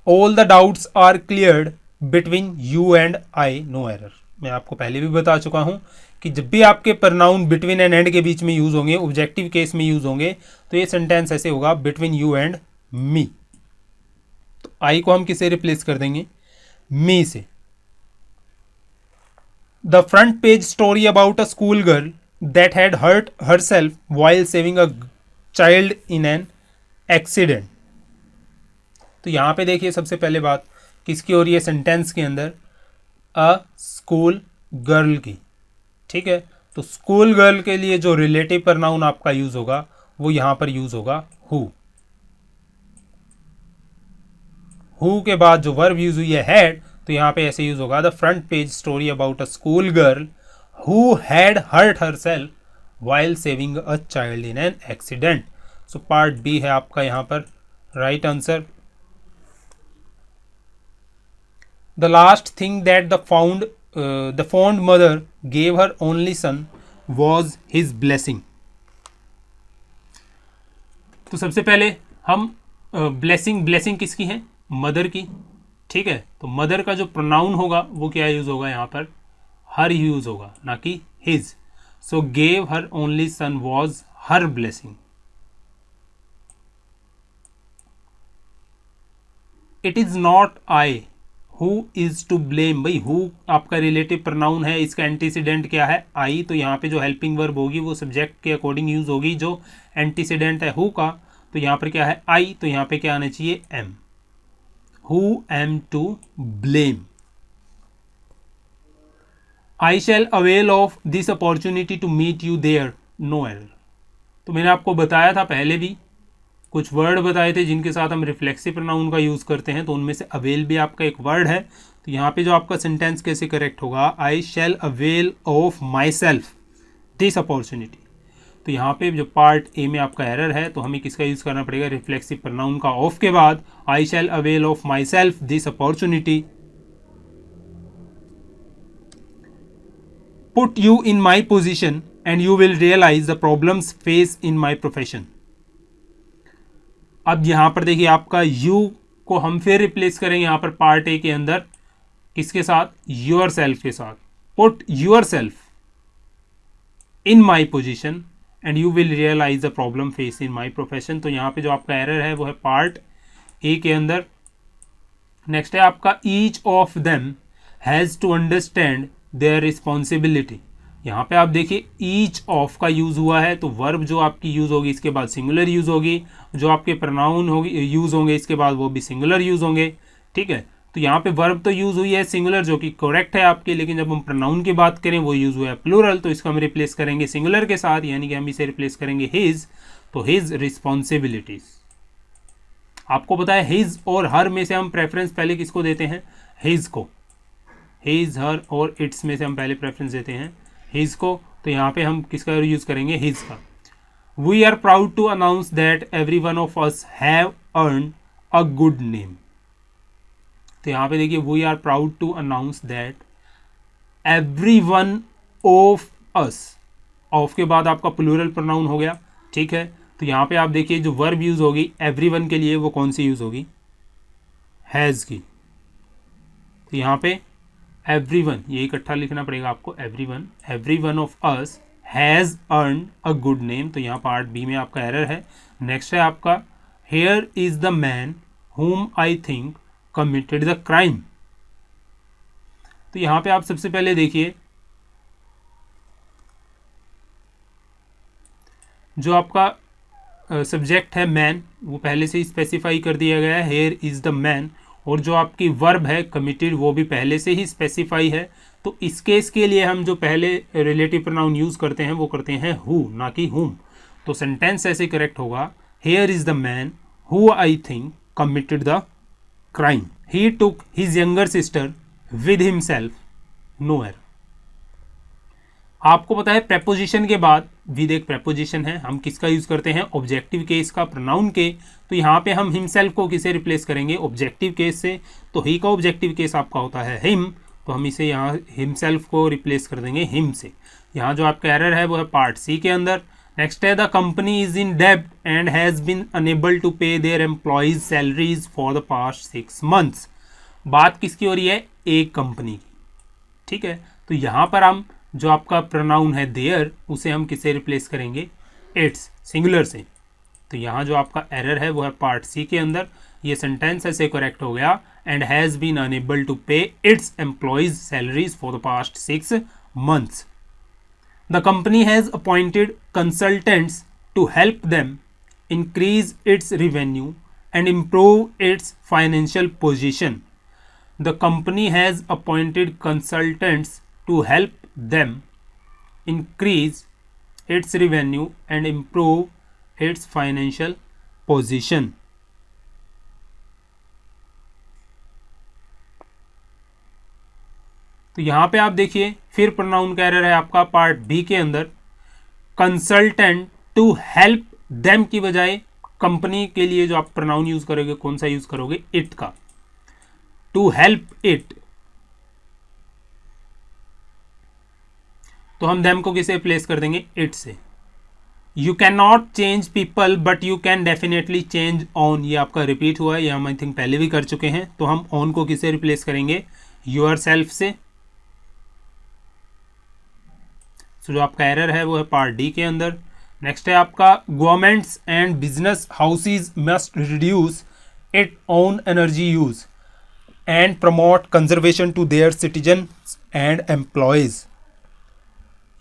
all the doubts are cleared between you and I, no error. मैं आपको पहले भी बता चुका हूं कि जब भी आपके प्रोनाउन बिटवीन एंड एंड के बीच में यूज होंगे, ऑब्जेक्टिव केस में यूज होंगे, तो ये सेंटेंस ऐसे होगा, बिटवीन यू एंड मी। तो आई को हम किसे रिप्लेस कर देंगे, मी से। The front page story about a school girl that had hurt herself while saving a child in an accident. तो यहां पे देखिए सबसे पहले बात किसकी हो रही है सेंटेंस के अंदर, अ स्कूल गर्ल की, ठीक है। तो स्कूल गर्ल के लिए जो रिलेटिव प्रोनाउन आपका यूज होगा वो यहां पर यूज होगा हु। हु के बाद जो वर्ब यूज हुई है हैड, तो यहां पे ऐसे यूज होगा, the front page story about a school girl who had hurt herself while saving a child in an accident. So part B है आपका यहां पर right answer. The last thing that the fond mother gave her only son was his blessing। तो सबसे पहले हम blessing किसकी है, मदर की, ठीक है। तो मदर का जो प्रोनाउन होगा वो क्या यूज होगा यहाँ पर, हर यूज होगा, ना कि his. So gave her only son was her blessing. It is not I who is to blame. भाई हु आपका रिलेटिव प्रोनाउन है, इसका एंटीसीडेंट क्या है, आई। तो यहाँ पे जो हेल्पिंग वर्ब होगी वो सब्जेक्ट के अकॉर्डिंग यूज होगी, जो एंटीसीडेंट है हु का। तो यहाँ पर क्या है आई, तो यहाँ पे क्या आना चाहिए am, who am to blame. I shall avail of this opportunity to meet you there, no error. तो मैंने आपको बताया था पहले भी, कुछ वर्ड बताए थे जिनके साथ हम रिफ्लेक्सिव प्रोनाउन का यूज करते हैं, तो उनमें से अवेल भी आपका एक वर्ड है। तो यहाँ पे जो आपका सेंटेंस कैसे करेक्ट होगा, I shall avail of myself this opportunity. तो यहाँ पे जो पार्ट ए में आपका एरर है, तो हमें किसका यूज करना पड़ेगा, रिफ्लेक्सिव प्रोनाउन का, ऑफ के बाद I shall avail of myself this opportunity. Put you in my position and you will realise the problems face in my profession. अब यहां पर देखिए आपका यू को हम फिर रिप्लेस करेंगे यहां पर पार्ट ए के अंदर, किसके साथ, योर सेल्फ के साथ। Put yourself in my position and you will realise the problem face in my profession. तो यहाँ पे जो आपका एरर है वो है पार्ट ए के अंदर। नेक्स्ट है आपका, each of them has to understand their responsibility. यहाँ पे आप देखिए ईच ऑफ का यूज हुआ है, तो वर्ब जो आपकी यूज होगी इसके बाद सिंगुलर यूज होगी, जो आपके प्रोनाउन होगी यूज होंगे इसके बाद वो भी सिंगुलर यूज होंगे, ठीक है। तो यहाँ पे वर्ब तो यूज हुई है सिंगुलर जो कि करेक्ट है आपके, लेकिन जब हम प्रोनाउन की बात करें वो यूज हुआ है प्लूरल, तो इसको हम रिप्लेस करेंगे सिंगुलर के साथ, यानी कि हम इसे रिप्लेस करेंगे हिज। तो हिज रिस्पॉन्सिबिलिटीज। आपको पता है हिज और हर में से हम प्रेफरेंस पहले किसको देते हैं, हिज को। हिज, हर और इट्स में से हम पहले प्रेफरेंस देते हैं हिज को। तो यहाँ पे हम किसका यूज करेंगे, हिज का। We are proud to announce that every one of us have earn a good name. तो यहाँ पे देखिए we are proud to announce that every one of us, of के बाद आपका प्लूरल प्रोनाउन हो गया, ठीक है। तो यहाँ पे आप देखिए जो वर्ब यूज होगी एवरी वन के लिए वो कौन सी यूज होगी, हैज की। तो यहाँ पे एवरीवन, ये इकट्ठा लिखना पड़ेगा आपको, every one of us has earn a good name, तो यहाँ पार्ट बी में आपका एरर है। नेक्स्ट है आपका here is the man whom I think committed the crime। तो यहां पे आप सबसे पहले देखिए जो आपका सब्जेक्ट है मैन वो पहले से ही स्पेसिफाई कर दिया गया है, हेयर इज द मैन, और जो आपकी वर्ब है कमिटेड वो भी पहले से ही स्पेसिफाई है। तो इस केस के लिए हम जो पहले रिलेटिव प्रोनाउन यूज करते हैं वो करते हैं हु, ना कि हुम। तो सेंटेंस ऐसे करेक्ट होगा, here is the man who I think committed the crime. He took his younger sister with himself nowhere। आपको पता है प्रेपोजिशन के बाद विद एक प्रेपोजिशन है, हम किसका यूज करते हैं, ऑब्जेक्टिव केस का, प्रोनाउन के। तो यहाँ पे हम हिमसेल्फ को किसे रिप्लेस करेंगे, ऑब्जेक्टिव केस से। तो ही का ऑब्जेक्टिव केस आपका होता है हिम, तो हम इसे यहाँ हिमसेल्फ को रिप्लेस कर देंगे हिम से। यहाँ जो आपका एरर है वो है पार्ट सी के अंदर। नेक्स्ट है द कंपनी इज इन डेब्ट and has been unable to pay their employees salaries for the past 6 months। बात किसकी हो रही है, एक कंपनी की, ठीक है। तो यहाँ पर हम जो आपका प्रोनाउन है देयर उसे हम किससे रिप्लेस करेंगे, इट्स, सिंगुलर से। तो यहाँ जो आपका एरर है वो है पार्ट सी के अंदर। ये सेंटेंस ऐसे करेक्ट हो गया, and has been unable to pay its employees salaries for the past 6 months। The company has appointed consultants to help them increase its revenue and improve its financial position। The company has appointed consultants to help them increase its revenue and improve its financial position। तो यहाँ पे आप देखिए फिर pronoun का error है आपका part B के अंदर, कंसल्टेंट टू हेल्प देम की बजाय कंपनी के लिए जो आप प्रोनाउन यूज करोगे कौन सा यूज करोगे, इट का, टू हेल्प इट। तो हम देम को किसे प्लेस कर देंगे, इट से। You can not change people but you can definitely change on, ये आपका रिपीट हुआ है, ये हम आई थिंक पहले भी कर चुके हैं। तो हम ऑन को किसे रिप्लेस करेंगे, यूर सेल्फ से। तो जो आपका एरर है वो है पार्ट डी के अंदर। नेक्स्ट है आपका governments and business houses must reduce it own energy use and promote conservation to their citizens and employees.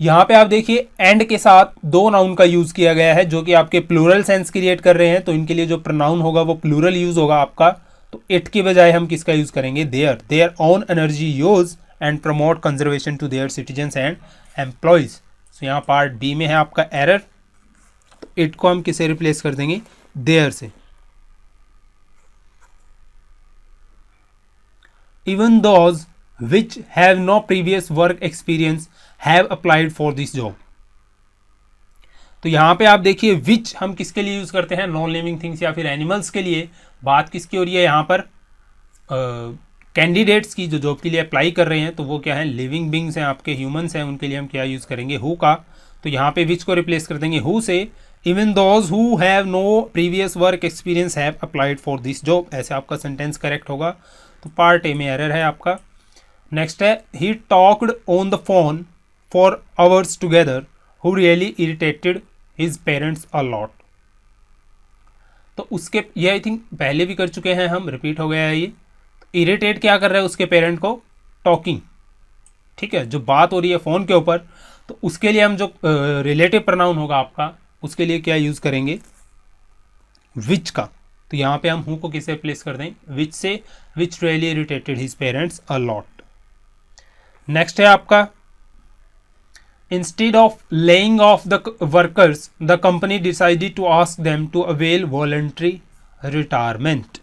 यहाँ पे आप देखिए एंड के साथ दो नाउन का यूज किया गया है जो कि आपके प्लूरल सेंस क्रिएट कर रहे हैं। तो इनके लिए जो प्रोनाउन होगा वो प्लूरल यूज होगा आपका। तो इट की बजाय हम किसका यूज करेंगे, their own energy use and promote conservation to their citizens and employees. तो यहाँ पार्ट बी में है आपका एरर। तो इट को हम किसे रिप्लेस कर देंगे, देयर से। Even those which have no previous work experience have applied for this job. तो यहाँ पे आप देखिए विच हम किसके लिए यूज करते हैं, नॉन लिविंग थिंग्स या फिर एनिमल्स के लिए। बात किसकी हो रही है यहाँ पर, कैंडिडेट्स की जो जॉब के लिए अप्लाई कर रहे हैं। तो वो क्या है, लिविंग बींग्स हैं, आपके ह्यूमंस हैं, उनके लिए हम क्या यूज़ करेंगे, हु का। तो यहाँ पे विच को रिप्लेस कर देंगे हु से। Even those who have no previous work experience have applied for this job, ऐसे आपका सेंटेंस करेक्ट होगा। तो पार्ट ए में एरर है आपका। नेक्स्ट है ही talked on the phone for hours together who really irritated his parents a lot. तो उसके ये आई थिंक पहले भी कर चुके हैं हम, रिपीट हो गया है ये। इरिटेट क्या कर रहा है उसके पेरेंट को, टॉकिंग, ठीक है, जो बात हो रही है फ़ोन के ऊपर। तो उसके लिए हम जो रिलेटिव प्रोनाउन होगा आपका उसके लिए क्या यूज़ करेंगे, विच का। तो यहाँ पे हम हु को किसे प्लेस कर दें, विच से, which really irritated his parents a lot. Next है आपका instead of laying off the workers the company decided to ask them to avail voluntary retirement.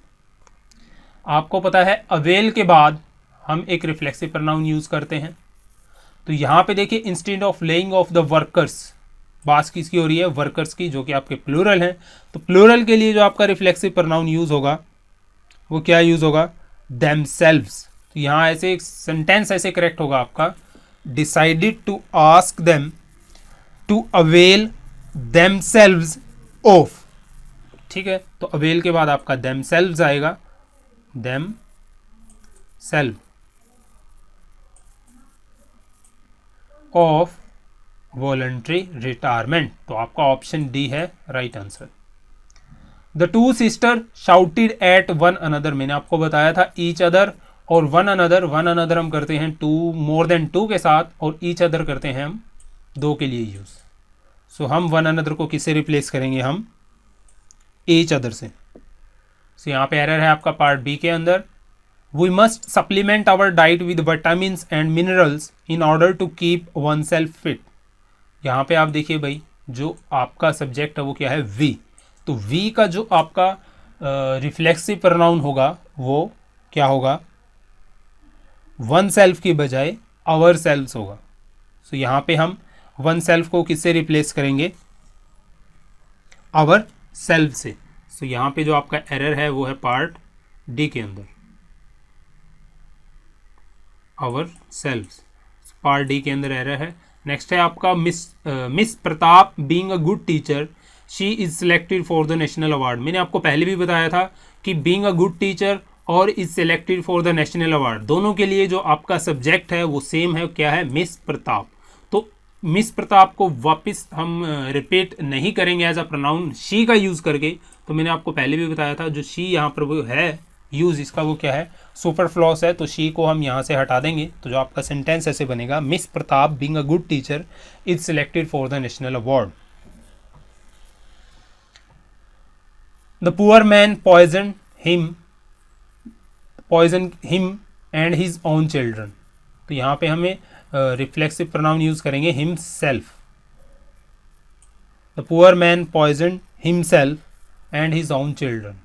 आपको पता है अवेल के बाद हम एक रिफ्लेक्सिव प्रोनाउन यूज करते हैं। तो यहाँ पे देखिए instead of laying off the workers, बात किसकी हो रही है, वर्कर्स की, जो कि आपके प्लूरल हैं। तो प्लूरल के लिए जो आपका रिफ्लेक्सिव प्रोनाउन यूज होगा वो क्या यूज होगा, देमसेल्व्स। तो यहाँ ऐसे एक सेंटेंस ऐसे करेक्ट होगा आपका, decided to ask them to avail themselves of, ठीक है। तो अवेल के बाद आपका देमसेल्व्स आएगा, themselves. Of voluntary retirement. तो आपका ऑप्शन डी है right answer. The two sister shouted at one another, मैंने आपको बताया था ईच अदर और वन अनदर हम करते हैं टू मोर देन टू के साथ, और ईच अदर करते हैं हम दो के लिए यूज। सो हम वन अनदर को किससे रिप्लेस करेंगे, हम ईच अदर से। सो यहाँ पे एरर है आपका पार्ट बी के अंदर। We must supplement our diet with vitamins and minerals in order to keep oneself fit. यहाँ पे आप देखिए भाई, जो आपका सब्जेक्ट है वो क्या है, वी। तो वी का जो आपका रिफ्लेक्सिव प्रोनाउन होगा वो क्या होगा, वन सेल्फ की बजाय आवर सेल्फ्स होगा। सो यहाँ पे हम वन सेल्फ को किससे रिप्लेस करेंगे, आवर सेल्फ से। सो यहाँ पे जो आपका एरर है वो है पार्ट डी के अंदर, आवर सेल्फ्स, पार्ट डी के अंदर एरर है। नेक्स्ट है आपका miss Pratap being a good teacher she is selected for the national award. मैंने आपको पहले भी बताया था कि बीइंग अ गुड टीचर और is selected for the national award, दोनों के लिए जो आपका सब्जेक्ट है वो सेम है, क्या है, मिस प्रताप। तो मिस प्रताप को वापस हम रिपीट नहीं करेंगे एज अ प्रोनाउन शी का यूज़ करके। तो मैंने आपको पहले भी बताया था जो शी यहाँ पर वो है यूज़ इसका वो क्या है, सुपरफ्लॉस है। तो शी को हम यहाँ से हटा देंगे। तो जो आपका सेंटेंस ऐसे बनेगा, miss Pratap being a good teacher is selected for the national award. The poor man poison him and his own children. तो यहाँ पे हमें रिफ्लेक्सिव प्रोनाउन यूज करेंगे himself. The poor man poison himself and his own children.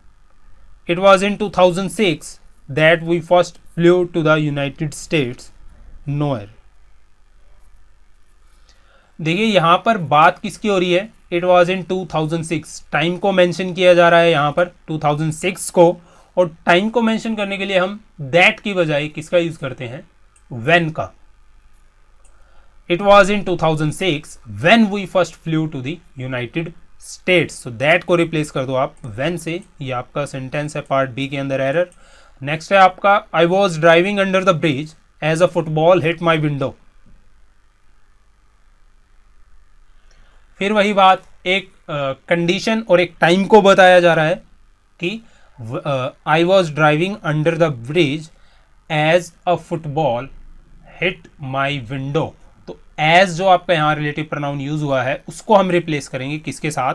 It was in 2006 that we first flew to the United States नोएर। देखिए यहाँ पर बात किसकी हो रही है, इट वॉज इन 2006, टाइम को मेंशन किया जा रहा है यहाँ पर 2006 को, और टाइम को मेंशन करने के लिए हम दैट की बजाय किसका यूज करते हैं, व्हेन का। It was in 2006 when we first flew to the United States. तो दैट को रिप्लेस कर दो आप व्हेन से। ये आपका सेंटेंस है पार्ट बी के अंदर एरर। नेक्स्ट है आपका I was driving under the bridge as a football hit my window. फिर वही बात, एक कंडीशन और एक टाइम को बताया जा रहा है कि I was driving under the bridge as a football hit my window. तो एज जो आपका यहाँ रिलेटिव प्रोनाउन यूज हुआ है उसको हम रिप्लेस करेंगे किसके साथ,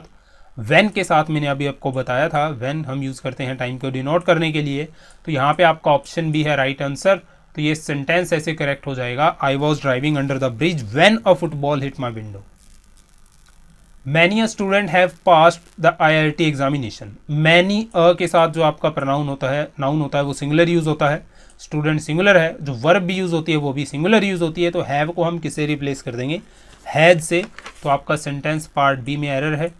व्हेन के साथ। मैंने अभी आपको बताया था व्हेन हम यूज करते हैं टाइम को डिनोट करने के लिए। तो यहाँ पे आपका ऑप्शन भी है राइट आंसर। तो ये सेंटेंस ऐसे करेक्ट हो जाएगा, आई was driving under the bridge when a football hit my window. Many a student have passed the IIT examination. Many a के साथ जो आपका प्रोनाउन होता है, नाउन होता है, वो सिंगुलर यूज होता है। स्टूडेंट सिंगुलर है, जो वर्ब भी यूज होती है वो भी सिंगुलर यूज होती है। तो हैव को हम किससे रिप्लेस कर देंगे, हैज से। तो आपका सेंटेंस पार्ट बी में एरर है।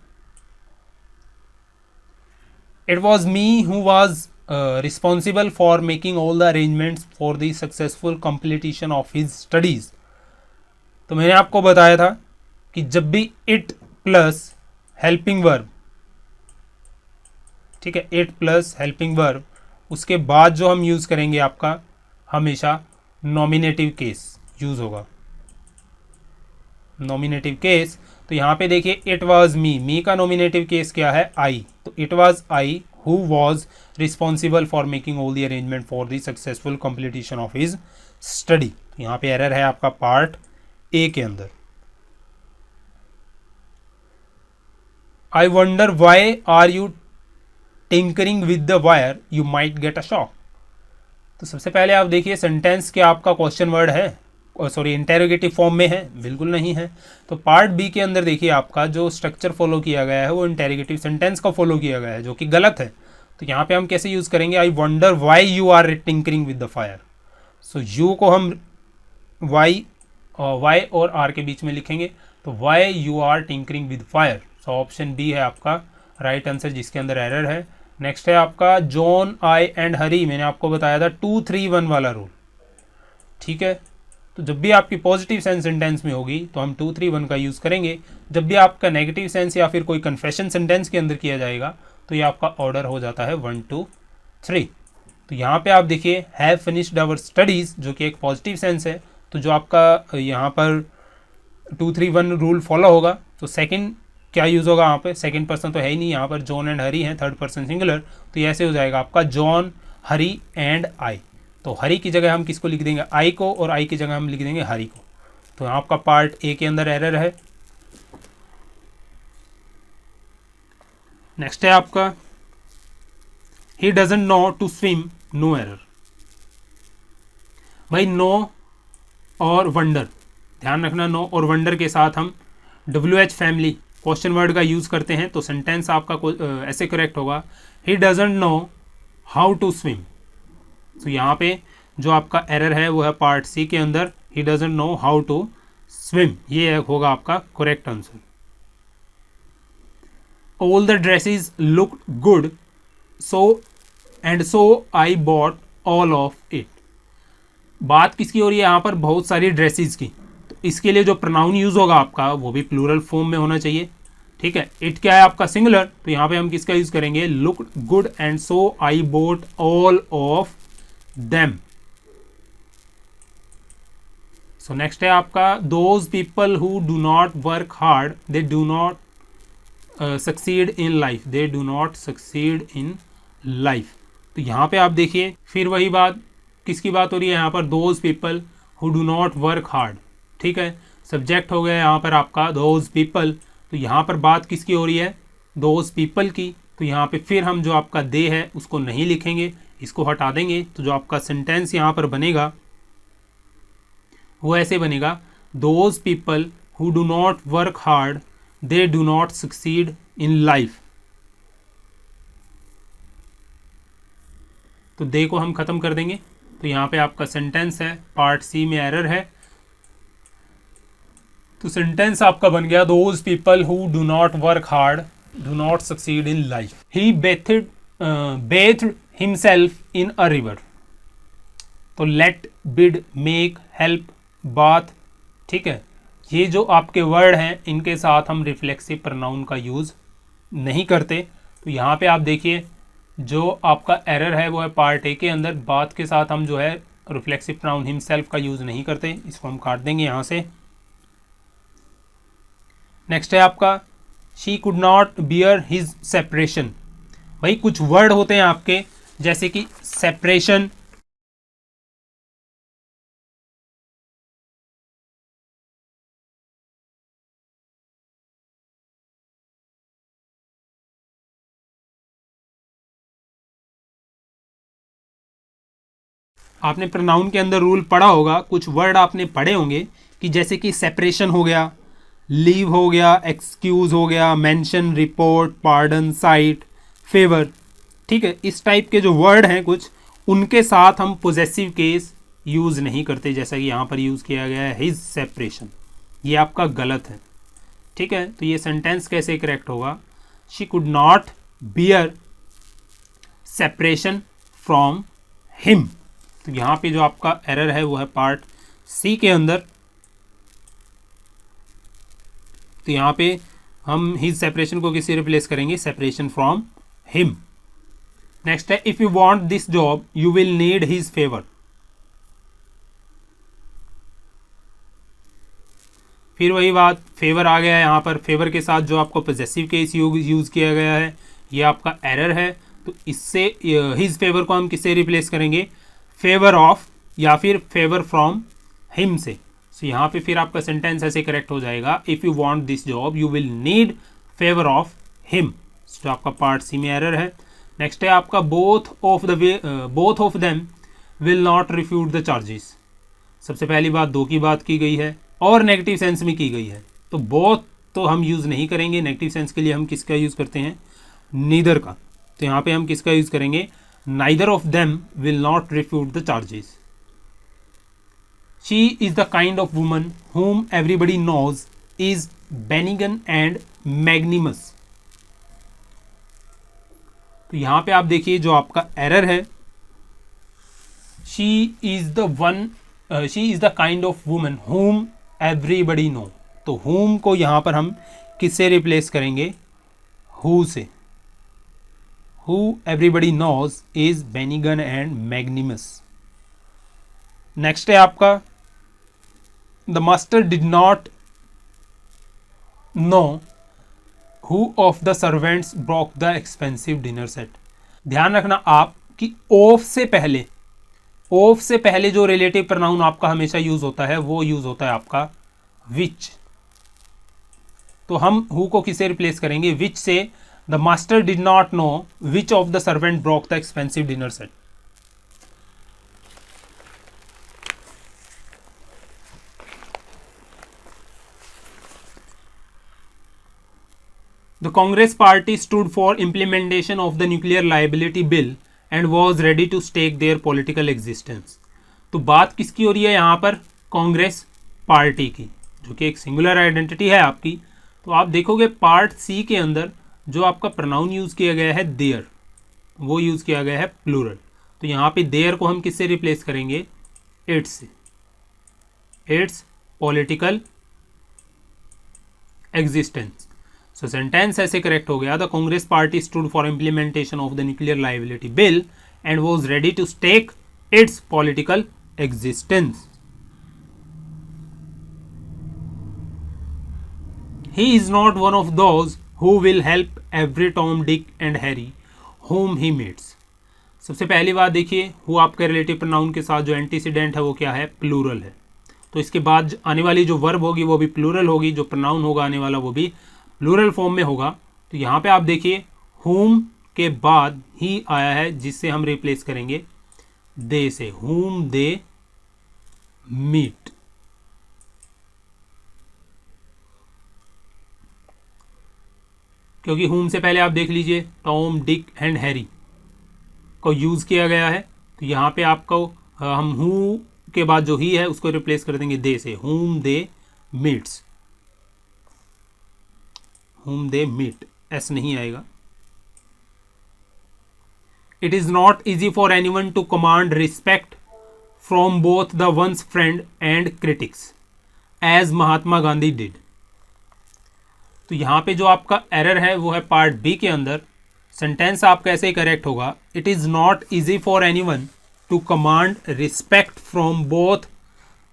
It was me who was responsible for making all the arrangements for the successful completion of his studies. तो मैंने आपको बताया था कि जब भी इट प्लस हेल्पिंग वर्ब, ठीक है, इट प्लस हेल्पिंग वर्ब, उसके बाद जो हम यूज करेंगे आपका हमेशा नॉमिनेटिव केस यूज होगा, नॉमिनेटिव केस। तो यहाँ पे देखिए इट वाज मी का नॉमिनेटिव केस क्या है, आई। तो it was I who was responsible for making all the arrangement for the successful completion of his study. यहाँ पे एरर है आपका पार्ट ए के अंदर। I wonder why are you tinkering with the wire? You might get a shock. तो सबसे पहले आप देखिए सेंटेंस क्या आपका क्वेश्चन वर्ड है, सॉरी इंटेरोगेटिव फॉर्म में है, बिल्कुल नहीं है। तो पार्ट बी के अंदर देखिए आपका जो स्ट्रक्चर फॉलो किया गया है वो इंटेरोगेटिव सेंटेंस का फॉलो किया गया है, जो कि गलत है। तो यहाँ पे हम कैसे यूज़ करेंगे, I wonder why you are tinkering with the fire. So you को हम वाई और आर के बीच में लिखेंगे, तो why you are tinkering with fire. So option B है आपका राइट आंसर, जिसके अंदर एरर है। नेक्स्ट है आपका जॉन, आई एंड हरी। मैंने आपको बताया था 2-3-1 वाला रूल, ठीक है। तो जब भी आपकी पॉजिटिव सेंस सेंटेंस में होगी तो हम 2-3-1 का यूज़ करेंगे। जब भी आपका नेगेटिव सेंस या फिर कोई कन्फेशन सेंटेंस के अंदर किया जाएगा तो ये आपका ऑर्डर हो जाता है 1-2-3। तो यहाँ पे आप देखिए हैव फिनिश्ड आवर स्टडीज़, जो कि एक पॉजिटिव सेंस है। तो जो आपका यहाँ पर 2-3-1 रूल फॉलो होगा तो सेकंड क्या यूज़ होगा यहाँ पे, सेकंड पर्सन तो है ही नहीं यहाँ पर, जॉन एंड हरी हैं, थर्ड पर्सन सिंगुलर, तो ये ऐसे हो जाएगा आपका जॉन हरी एंड आई। तो हरी की जगह हम किसको लिख देंगे, आई को, और आई की जगह हम लिख देंगे हरी को। तो यहाँ आपका पार्ट ए के अंदर एरर है। नेक्स्ट है आपका he doesn't know to swim, no error. भाई नो और वंडर, ध्यान रखना, नो और वंडर के साथ हम WH फैमिली क्वेश्चन वर्ड का यूज़ करते हैं, तो सेंटेंस आपका ऐसे करेक्ट होगा, he doesn't know how to swim. तो यहाँ पे जो आपका एरर है वो है पार्ट सी के अंदर, he doesn't know how to swim, ये होगा आपका correct answer. All the dresses look good so I bought all of it. बात किसकी हो रही है यहाँ पर, बहुत सारी ड्रेसेस की, तो इसके लिए जो प्रोनाउन यूज होगा आपका वो भी प्लूरल फॉर्म में होना चाहिए, ठीक है। इट क्या है आपका, सिंगुलर, तो यहाँ पे हम किसका यूज करेंगे, look good and so I boat all of them. So next है आपका those people who do not work hard they do not succeed in life, they do not succeed in life. तो यहाँ पे आप देखिए फिर वही बात, किसकी बात हो रही है यहाँ पर, those people who do not work hard, ठीक है। सब्जेक्ट हो गया यहाँ पर आपका दोज पीपल, तो यहाँ पर बात किसकी हो रही है, दोज पीपल की। तो यहाँ पे फिर हम जो आपका दे है उसको नहीं लिखेंगे, इसको हटा देंगे, तो जो आपका सेंटेंस यहाँ पर बनेगा वो ऐसे बनेगा, those people who do not work hard they do not succeed in life. तो दे को हम खत्म कर देंगे, तो यहाँ पे आपका सेंटेंस है, पार्ट सी में एरर है, तो सेंटेंस आपका बन गया those people who do not work hard do not succeed in life. He bathed himself in a river, तो let, bid, make, help, bath, ठीक है। ये जो आपके वर्ड हैं इनके साथ हम रिफ्लेक्सिव प्रोनाउन का यूज़ नहीं करते। तो यहाँ पे आप देखिए जो आपका एरर है वो है पार्ट ए के अंदर, बात के साथ हम जो है रिफ्लेक्सिव प्रोनाउन हिमसेल्फ का यूज़ नहीं करते, इसको हम काट देंगे यहाँ से। नेक्स्ट है आपका she could not bear his separation. भाई कुछ वर्ड होते हैं आपके जैसे कि सेपरेशन, आपने प्रोनाउन के अंदर रूल पढ़ा होगा, कुछ वर्ड आपने पढ़े होंगे कि जैसे कि सेपरेशन हो गया, लीव हो गया, एक्सक्यूज हो गया, mention, report, pardon, site, favour, ठीक है। इस टाइप के जो वर्ड हैं कुछ, उनके साथ हम पोजेसिव केस यूज़ नहीं करते, जैसा कि यहाँ पर यूज़ किया गया है हिज सेपरेशन, ये आपका गलत है, ठीक है। तो ये सेंटेंस कैसे करेक्ट होगा, she could not bear separation from him. तो यहाँ पे जो आपका एरर है वो है पार्ट सी के अंदर, तो यहाँ पे हम हिज सेपरेशन को किससे रिप्लेस करेंगे, सेपरेशन फ्रॉम हिम। नेक्स्ट है if you want this job you will need his favour. फिर वही बात, फेवर आ गया है यहाँ पर, फेवर के साथ जो आपको पोजेसिव केस यूज किया गया है ये आपका एरर है। तो इससे हिज फेवर को हम किससे रिप्लेस करेंगे, फेवर ऑफ या फिर फेवर फ्रॉम हिम से। सो यहाँ पे फिर आपका सेंटेंस ऐसे करेक्ट हो जाएगा, if you want this job you will need favour of him. जो आपका पार्ट सी में एरर है। नेक्स्ट है आपका both of them will not refute the charges. सबसे पहली बात दो की बात की गई है और नेगेटिव सेंस में की गई है, तो बोथ तो हम यूज़ नहीं करेंगे। नेगेटिव सेंस के लिए हम किसका यूज़ करते हैं, नीदर का। तो यहाँ पे हम किसका यूज़ करेंगे, neither of them will not refute the charges. She is the kind of woman whom everybody knows is benign and magnanimous. तो यहाँ पे आप देखिए जो आपका एरर है, she is the kind of woman whom everybody know। तो whom को यहाँ पर हम किससे रिप्लेस करेंगे, who से। Who everybody knows is benign and magnanimous। Next है आपका the master did not know who of the servants broke the expensive dinner set. ध्यान रखना आप कि ऑफ से पहले जो रिलेटिव प्रोनाउन आपका हमेशा यूज होता है वो यूज होता है आपका विच। तो हम हु को किसे रिप्लेस करेंगे, विच से। The master did not know which of the servant broke the expensive dinner set. The Congress party stood for implementation of the nuclear liability bill and was ready to stake their political existence। तो बात किसकी हो रही है यहाँ पर, Congress party की, जो कि एक सिंगुलर आइडेंटिटी है आपकी। तो आप देखोगे पार्ट सी के अंदर जो आपका प्रोनाउन यूज किया गया है देयर, वो यूज किया गया है प्लूरल। तो यहाँ पे देयर को हम किससे रिप्लेस करेंगे, इट्स से, its political existence. So sentence ऐसे करेक्ट हो गया, the Congress party stood for implementation of the nuclear liability bill and was ready to stake its political existence. He is not one of those who will help every Tom, Dick and Harry whom he meets। सबसे पहली बात देखिए, who आपके relative pronoun के साथ जो antecedent है वो क्या है, प्लूरल है। तो इसके बाद आने वाली जो वर्ब होगी वो भी प्लूरल होगी, जो प्रोनाउन होगा आने वाला वो भी प्लूरल फॉर्म में होगा। तो यहाँ पे आप देखिए whom के बाद ही आया है जिससे हम रिप्लेस करेंगे दे से, whom they meet। क्योंकि होम से पहले आप देख लीजिए टॉम, डिक एंड हैरी को यूज़ किया गया है। तो यहाँ पे आपको हम हु के बाद जो ही है उसको रिप्लेस कर देंगे दे से, whom they meets, whom they meet, S नहीं आएगा। It is not easy for anyone to command respect from both the one's friend and critics as Mahatma Gandhi did. तो यहाँ पे जो आपका एरर है वो है पार्ट बी के अंदर। सेंटेंस आपका ऐसे ही करेक्ट होगा, it is not easy for anyone to command respect from both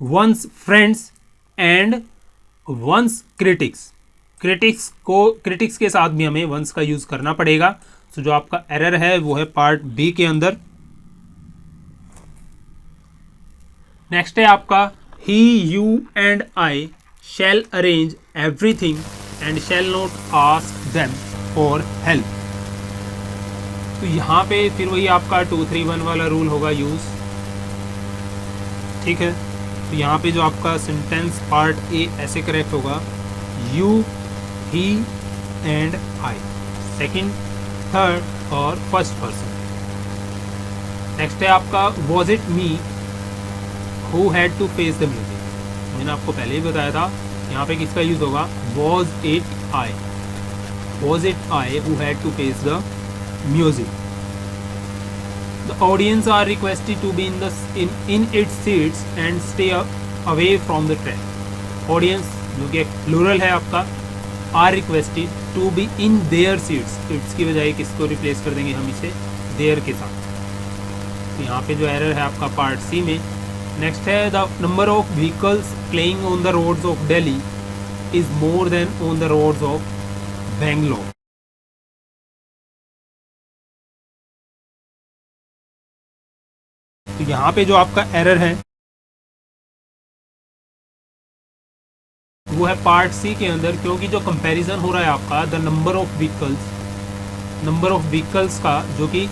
one's friends and one's critics. Critics के साथ भी हमें वंस का यूज करना पड़ेगा। तो जो आपका एरर है वो है पार्ट बी के अंदर। नेक्स्ट है आपका he, you and I shall arrange everything and shall not ask them for help. तो यहाँ पे फिर वही आपका 2-3-1 वाला रूल होगा यूज, ठीक है। तो यहाँ पे जो आपका सेंटेंस पार्ट ए ऐसे करेक्ट होगा, you, he and I, second, third और फर्स्ट पर्सन। नेक्स्ट है आपका was it me who had to face the music. मैंने आपको पहले ही बताया था यहाँ पे किसका यूज होगा, was it I, was it I who had to face the music. The audience are requested to be in its seats and stay away from the track. Audience जो कि प्लूरल है आपका, are requested to be in their seats, its की बजाय किसको replace कर देंगे हम इसे देयर के साथ। तो यहाँ पे जो एरर है आपका पार्ट सी में। नेक्स्ट है the number of vehicles playing on the roads of Delhi is more than on the roads of Bangalore. तो यहाँ पे जो आपका एरर है वो है पार्ट सी के अंदर, क्योंकि जो कंपैरिजन हो रहा है आपका द नंबर ऑफ व्हीकल्स का जो कि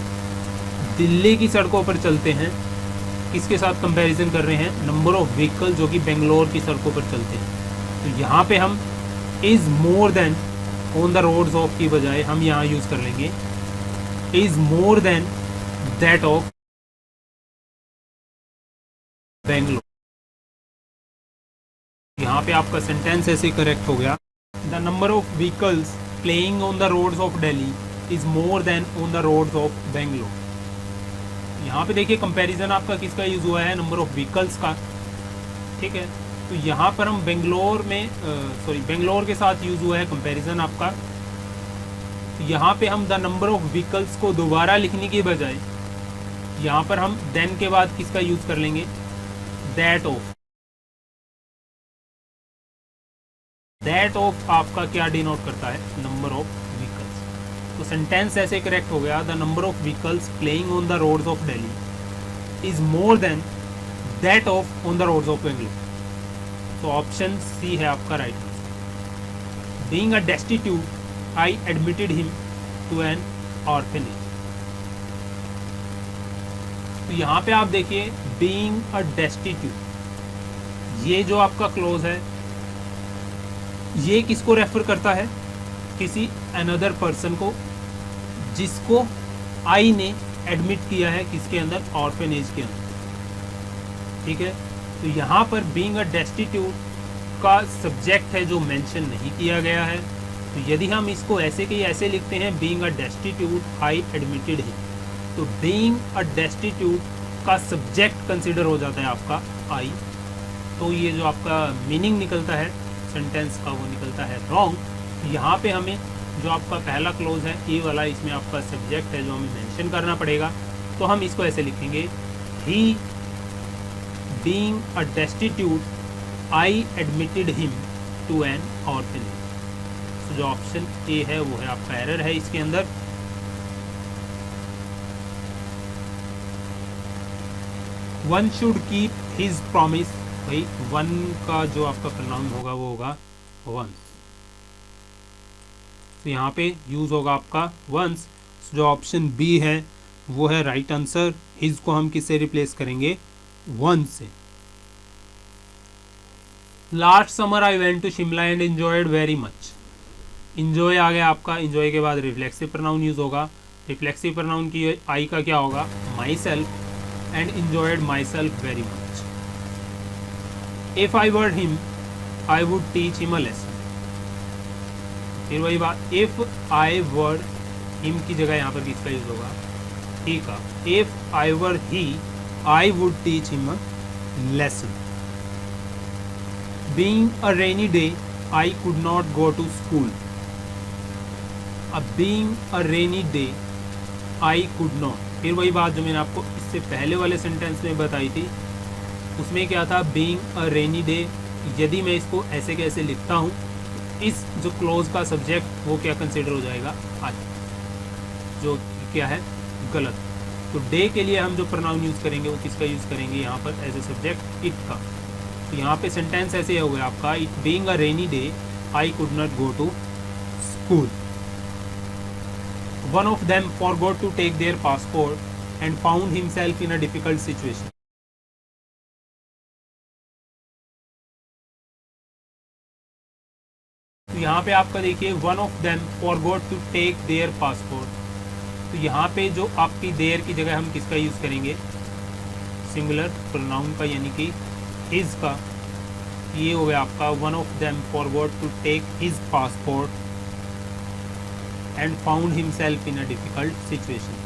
दिल्ली की सड़कों पर चलते हैं, किसके साथ कंपैरिजन कर रहे हैं, नंबर ऑफ व्हीकल जो कि बेंगलोर की सड़कों पर चलते हैं। तो यहाँ पे हम is more than on the roads of की बजाय हम यहाँ यूज़ कर लेंगे is more than that of Bangalore. यहाँ पे आपका सेंटेंस ऐसे करेक्ट हो गया, the number of vehicles playing on the roads of Delhi is more than on the roads of Bangalore. यहाँ पे देखिए कंपैरिजन आपका किसका यूज़ हुआ है, नंबर ऑफ व्हीकल्स का, ठीक है। तो यहाँ पर हम बेंगलोर के साथ यूज़ हुआ है कंपैरिजन आपका। तो यहाँ पे हम द नंबर ऑफ व्हीकल्स को दोबारा लिखने की बजाय यहाँ पर हम देन के बाद किसका यूज़ कर लेंगे, दैट ऑफ। दैट ऑफ आपका क्या डिनोट करता है, नंबर ऑफ व्हीकल्स। तो सेंटेंस ऐसे करेक्ट हो गया, the number of vehicles playing on the roads of Delhi is more than that of on the roads of Bengaluru. तो ऑप्शन सी है आपका right answer. Being a destitute I admitted him to an orphanage. तो यहाँ पे आप देखिए being a destitute, ये जो आपका क्लोज है ये किसको रेफर करता है, किसी अनदर पर्सन को जिसको आई ने एडमिट किया है किसके अंदर, ऑर्फनेज के अंदर। ठीक है, तो यहाँ पर बीइंग अ डेस्टिट्यूट का सब्जेक्ट है जो मेंशन नहीं किया गया है। तो यदि हम इसको ऐसे के ऐसे लिखते हैं being a destitute I admitted him, तो बीइंग अ डेस्टिट्यूट का सब्जेक्ट कंसिडर हो जाता है आपका आई। तो ये जो आपका मीनिंग निकलता है सेंटेंस का वो निकलता है रॉन्ग। यहाँ पे हमें जो आपका पहला क्लोज है ए वाला, इसमें आपका सब्जेक्ट है जो हमें मेंशन करना पड़ेगा। तो हम इसको ऐसे लिखेंगे, he being a destitute I admitted him to an orphanage. तो जो ऑप्शन ए है वो है आपका एरर है इसके अंदर। One should keep his promise, भाई वन का जो आपका प्रोनाउन होगा वो होगा वंस। तो यहाँ पे यूज होगा आपका वंस। जो ऑप्शन बी है वो है राइट आंसर। हिज को हम किससे रिप्लेस करेंगे, वंस से। Last summer I went to Shimla and enjoyed very much. Enjoy आ गया आपका, इंजॉय के बाद रिफ्लेक्सिव प्रोनाउन यूज होगा। रिफ्लेक्सिव प्रोनाउन की आई का क्या होगा, myself, and enjoyed myself very much. If I were him, I would teach him a lesson. फिर वही बात, if I were him की जगह यहाँ पर किसका यूज होगा, he का। If I were he, I would teach him a lesson. Being a rainy day, I could not go to school. अब being a rainy day, I could not, फिर वही बात जो मैंने आपको इससे पहले वाले सेंटेंस में बताई थी, उसमें क्या था, बीइंग अ रेनी डे। यदि मैं इसको ऐसे कैसे लिखता हूँ, इस जो क्लोज का सब्जेक्ट वो क्या कंसिडर हो जाएगा, आई, जो क्या है गलत। तो डे के लिए हम जो प्रोनाउन यूज़ करेंगे वो किसका यूज़ करेंगे यहाँ पर एज ए सब्जेक्ट, इट का। तो यहाँ पे सेंटेंस ऐसे हो गया आपका, it being a rainy day I could not go to school. One of them forgot to take their passport and found himself in a difficult situation. तो यहाँ पे आपका देखिए one of them forgot to take their passport। तो यहाँ पे जो आपकी देर की जगह हम किसका यूज़ करेंगे, सिंगुलर प्रोनाउन का, यानी कि his का। ये हो गया आपका one of them forgot to take his passport and found himself in a difficult situation.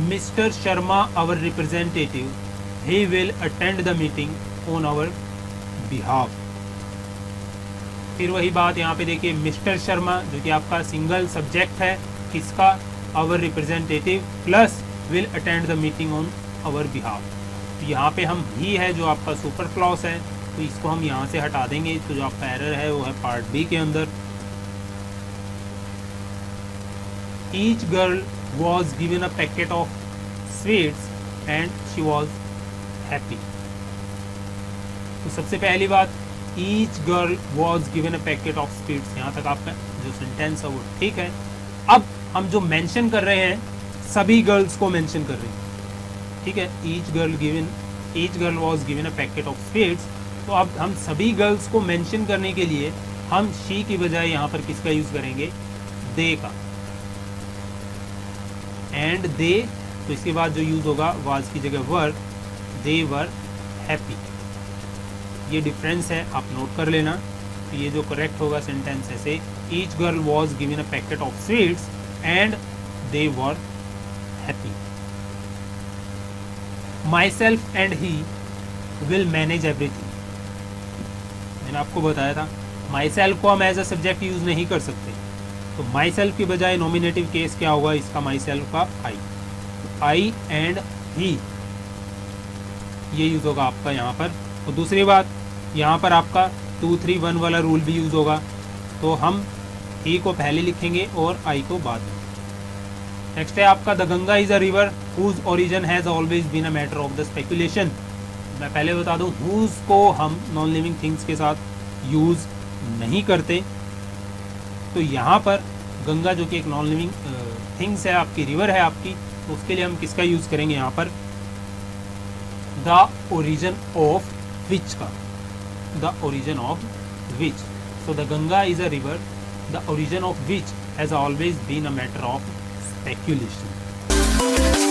Mr. Sharma, our representative, he will attend the meeting on our behalf. फिर वही बात यहाँ पे देखिए, मिस्टर शर्मा जो कि आपका सिंगल सब्जेक्ट है किसका, our representative plus will attend the meeting on our behalf। तो यहाँ पे हम ही है जो आपका सुपर क्लॉज है, तो इसको हम यहाँ से हटा देंगे। तो जो आपका एरर है वो है पार्ट बी के अंदर। Each girl was given a packet of sweets and she was happy. तो सबसे पहली बात, each girl was given a packet of sweets, यहाँ तक आपका जो सेंटेंस है वो ठीक है। अब हम जो मेंशन कर रहे हैं सभी गर्ल्स को मेंशन कर रहे हैं, ठीक है। each girl was given a packet of sweets। तो अब हम सभी गर्ल्स को मेंशन करने के लिए हम she की बजाय यहाँ पर किसका यूज़ करेंगे, they का। एंड दे, तो इसके बाद जो यूज़ होगा वाज की जगह वर, दे वर हैप्पी। ये डिफरेंस है, आप नोट कर लेना। तो ये जो करेक्ट होगा सेंटेंस ऐसे, each girl was given a packet of sweets and they were happy. My self and he will manage everything. मैंने आपको बताया था माई सेल्फ को हम एज अ सब्जेक्ट यूज़ नहीं कर सकते, तो माई सेल्फ की बजाय नॉमिनेटिव केस क्या होगा इसका, माई सेल्फ का आई एंड ही, ये यूज़ होगा आपका यहाँ पर। और दूसरी बात, यहाँ पर आपका 2 3 1 वाला रूल भी यूज़ होगा। तो हम ए को पहले लिखेंगे और आई को बाद में। नेक्स्ट है आपका the Ganga is a river whose origin has always been a matter of the speculation. मैं पहले बता दूं हुज को हम नॉन लिविंग थिंग्स के साथ यूज़ नहीं करते। तो यहाँ पर गंगा जो कि एक नॉन लिविंग थिंग्स है, आपकी रिवर है आपकी, तो उसके लिए हम किसका यूज़ करेंगे यहाँ पर, द ओरिजिन ऑफ विच का, the origin of which. So the Ganga is a river the origin of which has always been a matter of speculation.